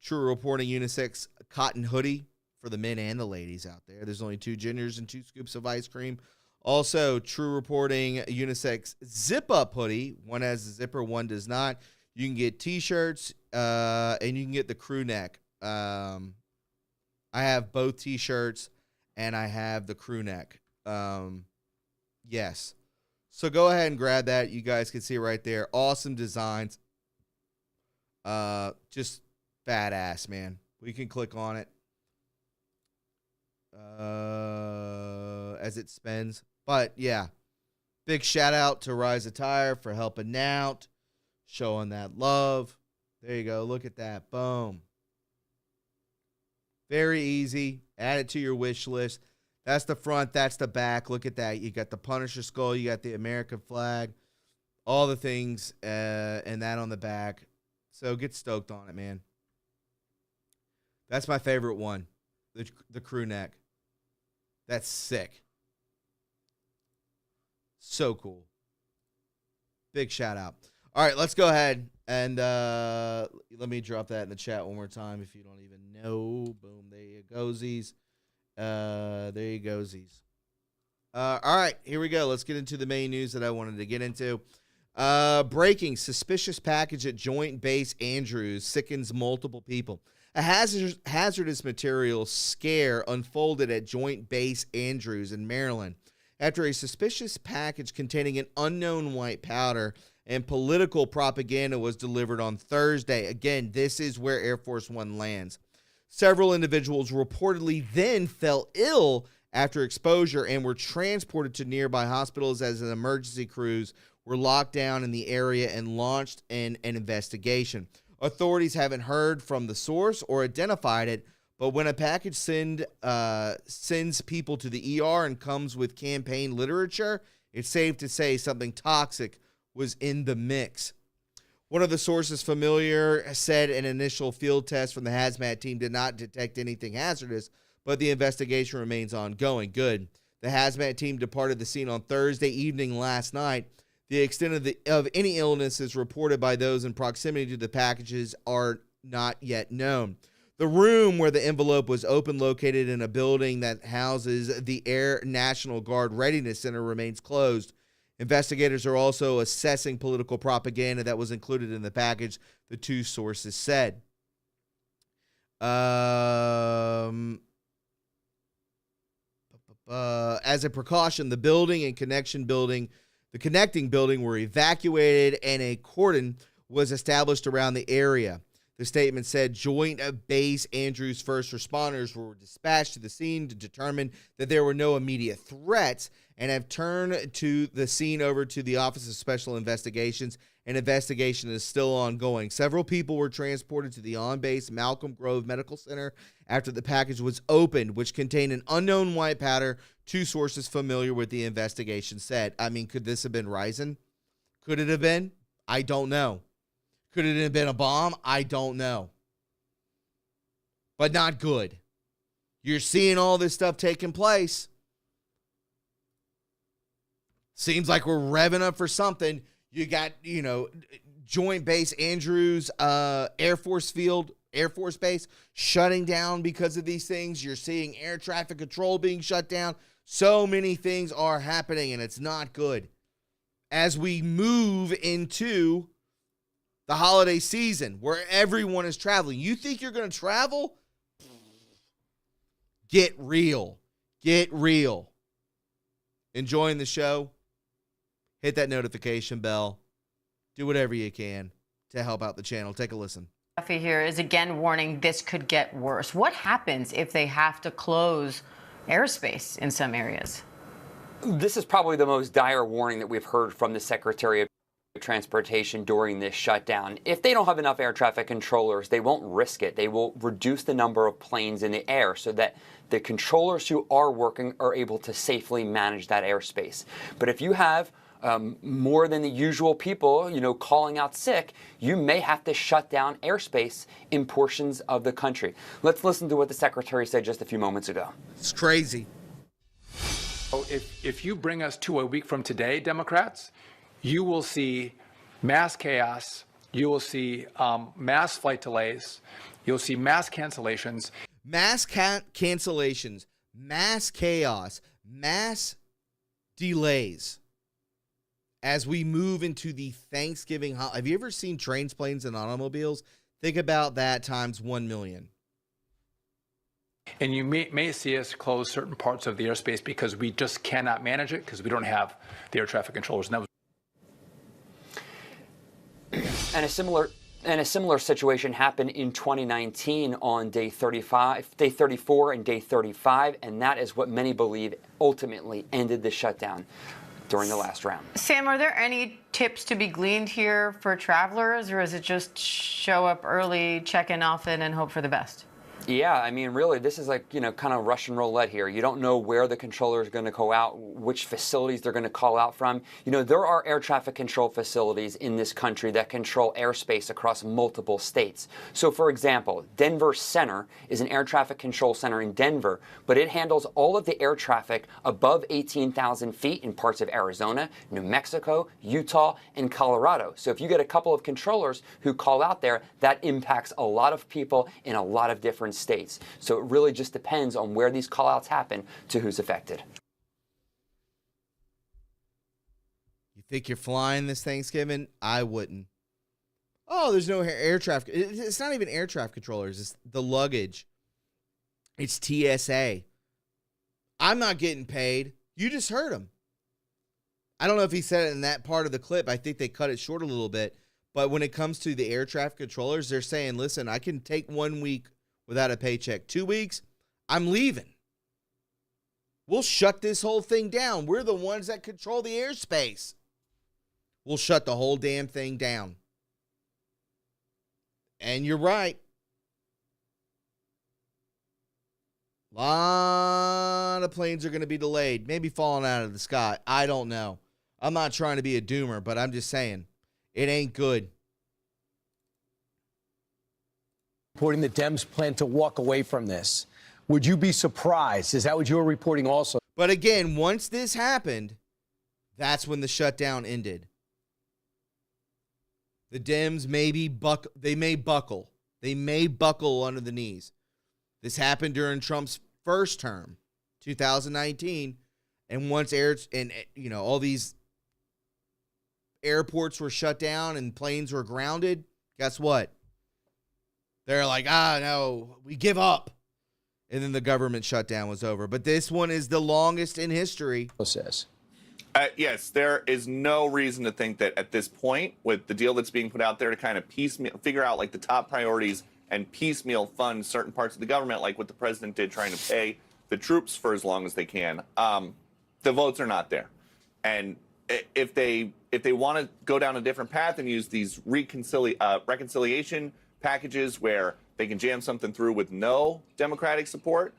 True Reporting unisex cotton hoodie for the men and the ladies out there. There's only 2 gingers and 2 scoops of ice cream. Also, True Reporting unisex zip-up hoodie. One has a zipper, one does not. You can get T-shirts, and you can get the crew neck. I have both T-shirts, and I have the crew neck. Yes. So go ahead and grab that. You guys can see it right there. Awesome designs. Just badass, man. We can click on it as it spins. But, yeah. Big shout-out to Rise Attire for helping out. Showing that love. There you go. Look at that. Boom. Very easy. Add it to your wish list. That's the front. That's the back. Look at that. You got the Punisher skull. You got the American flag. All the things and that on the back. So get stoked on it, man. That's my favorite one. The crew neck. That's sick. So cool. Big shout out. All right, let's go ahead and let me drop that in the chat one more time if you don't even know. Boom, there you go-sies. There you go-sies. All right, here we go. Let's get into the main news that I wanted to get into. Breaking suspicious package at Joint Base Andrews sickens multiple people. A hazardous material scare unfolded at Joint Base Andrews in Maryland after a suspicious package containing an unknown white powder and political propaganda was delivered on Thursday. Again, this is where Air Force One lands. Several individuals reportedly then fell ill after exposure and were transported to nearby hospitals as an emergency crews were locked down in the area and launched an investigation. Authorities haven't heard from the source or identified it, but when a package sends people to the ER and comes with campaign literature, it's safe to say something toxic was in the mix. One of the sources familiar said an initial field test from the hazmat team did not detect anything hazardous, but the investigation remains ongoing. Good. The hazmat team departed the scene on Thursday evening last night. The extent of any illnesses reported by those in proximity to the packages are not yet known. The room where the envelope was opened, located in a building that houses the Air National Guard Readiness Center, remains closed. Investigators are also assessing political propaganda that was included in the package, the two sources said. As a precaution, the building and the connecting building were evacuated and a cordon was established around the area. The statement said Joint Base Andrews first responders were dispatched to the scene to determine that there were no immediate threats and have turned to the scene over to the Office of Special Investigations. An investigation is still ongoing. Several people were transported to the on-base Malcolm Grove Medical Center after the package was opened, which contained an unknown white powder, two sources familiar with the investigation said. I mean, could this have been Ryzen? Could it have been? I don't know. Could it have been a bomb? I don't know. But not good. You're seeing all this stuff taking place. Seems like we're revving up for something. You got, Joint Base Andrews, Air Force Base shutting down because of these things. You're seeing air traffic control being shut down. So many things are happening, and it's not good. As we move into the holiday season where everyone is traveling, you think you're going to travel? Get real. Get real. Enjoying the show? Hit that notification bell. Do whatever you can to help out the channel. Take a listen. Duffy here is again warning this could get worse. What happens if they have to close airspace in some areas? This is probably the most dire warning that we've heard from the Secretary of Transportation during this shutdown. If they don't have enough air traffic controllers, they won't risk it. They will reduce the number of planes in the air so that the controllers who are working are able to safely manage that airspace. But if you have more than the usual people, calling out sick, you may have to shut down airspace in portions of the country. Let's listen to what the Secretary said just a few moments ago. It's crazy. So if you bring us to a week from today, Democrats, you will see mass chaos. You will see mass flight delays. You'll see mass cancellations. Mass cancellations, mass chaos, mass delays. As we move into the Thanksgiving holiday, have you ever seen trains, planes, and automobiles? Think about that times 1 million. And you may see us close certain parts of the airspace because we just cannot manage it because we don't have the air traffic controllers. And a similar situation happened in 2019 on day 34 and day 35, and that is what many believe ultimately ended the shutdown during the last round. Sam, are there any tips to be gleaned here for travelers, or is it just show up early, check in often, and hope for the best? Yeah, I mean, really, this is like, kind of Russian roulette here. You don't know where the controller is going to go out, which facilities they're going to call out from. There are air traffic control facilities in this country that control airspace across multiple states. So, for example, Denver Center is an air traffic control center in Denver, but it handles all of the air traffic above 18,000 feet in parts of Arizona, New Mexico, Utah, and Colorado. So if you get a couple of controllers who call out there, that impacts a lot of people in a lot of different states. So it really just depends on where these callouts happen to who's affected. You think you're flying this Thanksgiving? I wouldn't. Oh, there's no air traffic. It's not even air traffic controllers. It's the luggage. It's TSA. I'm not getting paid. You just heard him. I don't know if he said it in that part of the clip. I think they cut it short a little bit. But when it comes to the air traffic controllers, they're saying, listen, I can take 1 week without a paycheck. 2 weeks, I'm leaving. We'll shut this whole thing down. We're the ones that control the airspace. We'll shut the whole damn thing down. And you're right. A lot of planes are going to be delayed, maybe falling out of the sky. I don't know. I'm not trying to be a doomer, but I'm just saying it ain't good. Reporting the Dems plan to walk away from this. Would you be surprised? Is that what you're reporting also? But again, once this happened, that's when the shutdown ended. The Dems may buckle. They may buckle under the knees. This happened during Trump's first term, 2019, and once all these airports were shut down and planes were grounded, guess what? They're like, no, we give up. And then the government shutdown was over. But this one is the longest in history. Yes, there is no reason to think that at this point, with the deal that's being put out there to kind of piecemeal, figure out like the top priorities and piecemeal fund certain parts of the government, like what the president did, trying to pay the troops for as long as they can. The votes are not there. And if they want to go down a different path and use these reconciliation packages where they can jam something through with no Democratic support,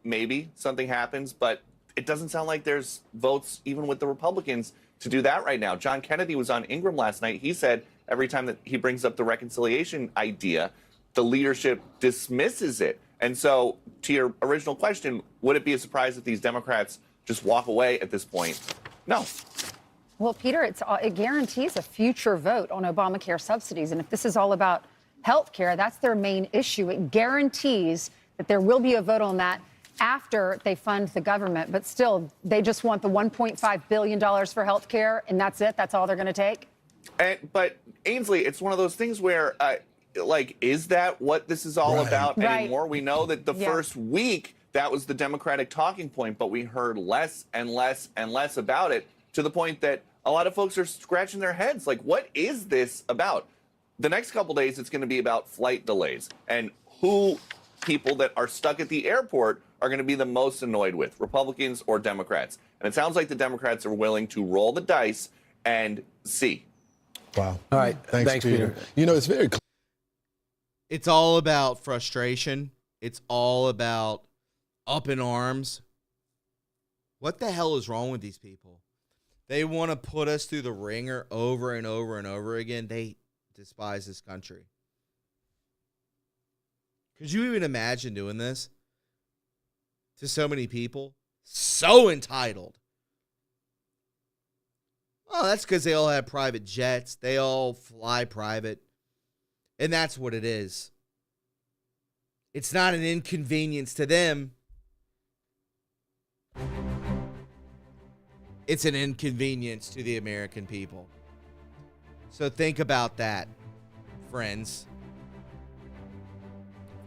maybe something happens, but it doesn't sound like there's votes even with the Republicans to do that right now. John Kennedy was on Ingram last night. He said every time that he brings up the reconciliation idea, the leadership dismisses it. And so to your original question, would it be a surprise if these Democrats just walk away at this point? No. Well, Peter, it guarantees a future vote on Obamacare subsidies. And if this is all about health care, that's their main issue. It guarantees that there will be a vote on that after they fund the government. But still, they just want the $1.5 billion for health care, and that's it? That's all they're going to take? But, Ainsley, it's one of those things where, is that what this is all about anymore? We know that the first week, that was the Democratic talking point, but we heard less and less and less about it, to the point that a lot of folks are scratching their heads. Like, what is this about? The next couple days, it's going to be about flight delays and who people that are stuck at the airport are going to be the most annoyed with, Republicans or Democrats. And it sounds like the Democrats are willing to roll the dice and see. Wow. All right. Thanks, Peter. It's very clear. It's all about frustration. It's all about up in arms. What the hell is wrong with these people? They want to put us through the ringer over and over and over again. They despise this country. Could you even imagine doing this to so many people? So entitled. Oh, that's because they all have private jets. They all fly private. And that's what it is. It's not an inconvenience to them. It's an inconvenience to the American people. So think about that, friends.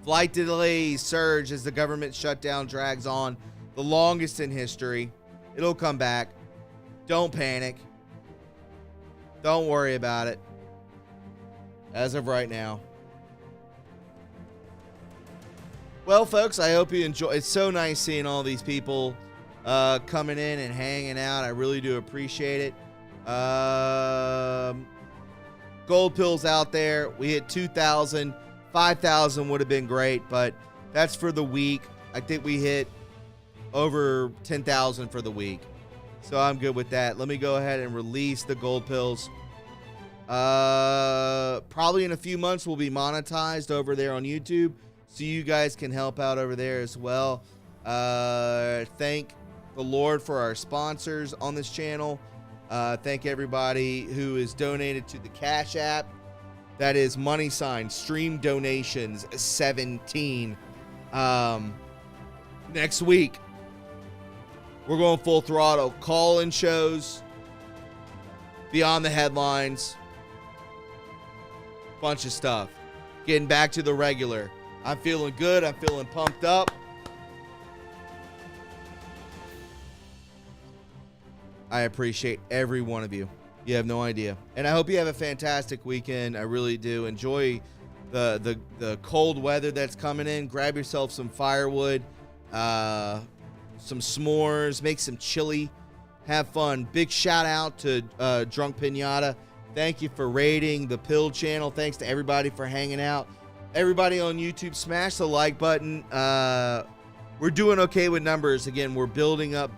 Flight delays surge as the government shutdown drags on, the longest in history. It'll come back. Don't panic. Don't worry about it. As of right now. Well, folks, I hope you enjoy. It's so nice seeing all these people coming in and hanging out. I really do appreciate it. Gold pills out there. We hit 2,000. 5,000 would have been great, but That's for the week. I think we hit over 10,000 for the week. So I'm good with that. Let me go ahead and release the gold pills. Probably in a few months we'll be monetized over there on YouTube, so you guys can help out over there as well. Thank the Lord for our sponsors on this channel. Thank everybody who is donated to the Cash App. That is # stream donations 17. Next week we're going full throttle. Call-in shows, beyond the headlines, bunch of stuff. Getting back to the regular. I'm feeling good. I'm feeling pumped up. I appreciate every one of you. You have no idea. And I hope you have a fantastic weekend. I really do. Enjoy the cold weather that's coming in. Grab yourself some firewood, some s'mores, make some chili. Have fun. Big shout out to Drunk Pinata. Thank you for rating the Pill channel. Thanks to everybody for hanging out. Everybody on YouTube, smash the like button. We're doing okay with numbers. Again, we're building up.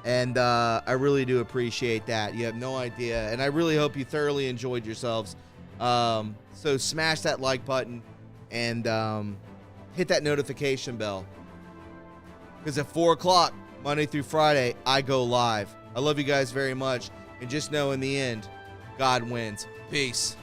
And I really do appreciate that. You have no idea. And I really hope you thoroughly enjoyed yourselves. So smash that like button and hit that notification bell. Because at 4 o'clock, Monday through Friday, I go live. I love you guys very much. And just know in the end, God wins. Peace.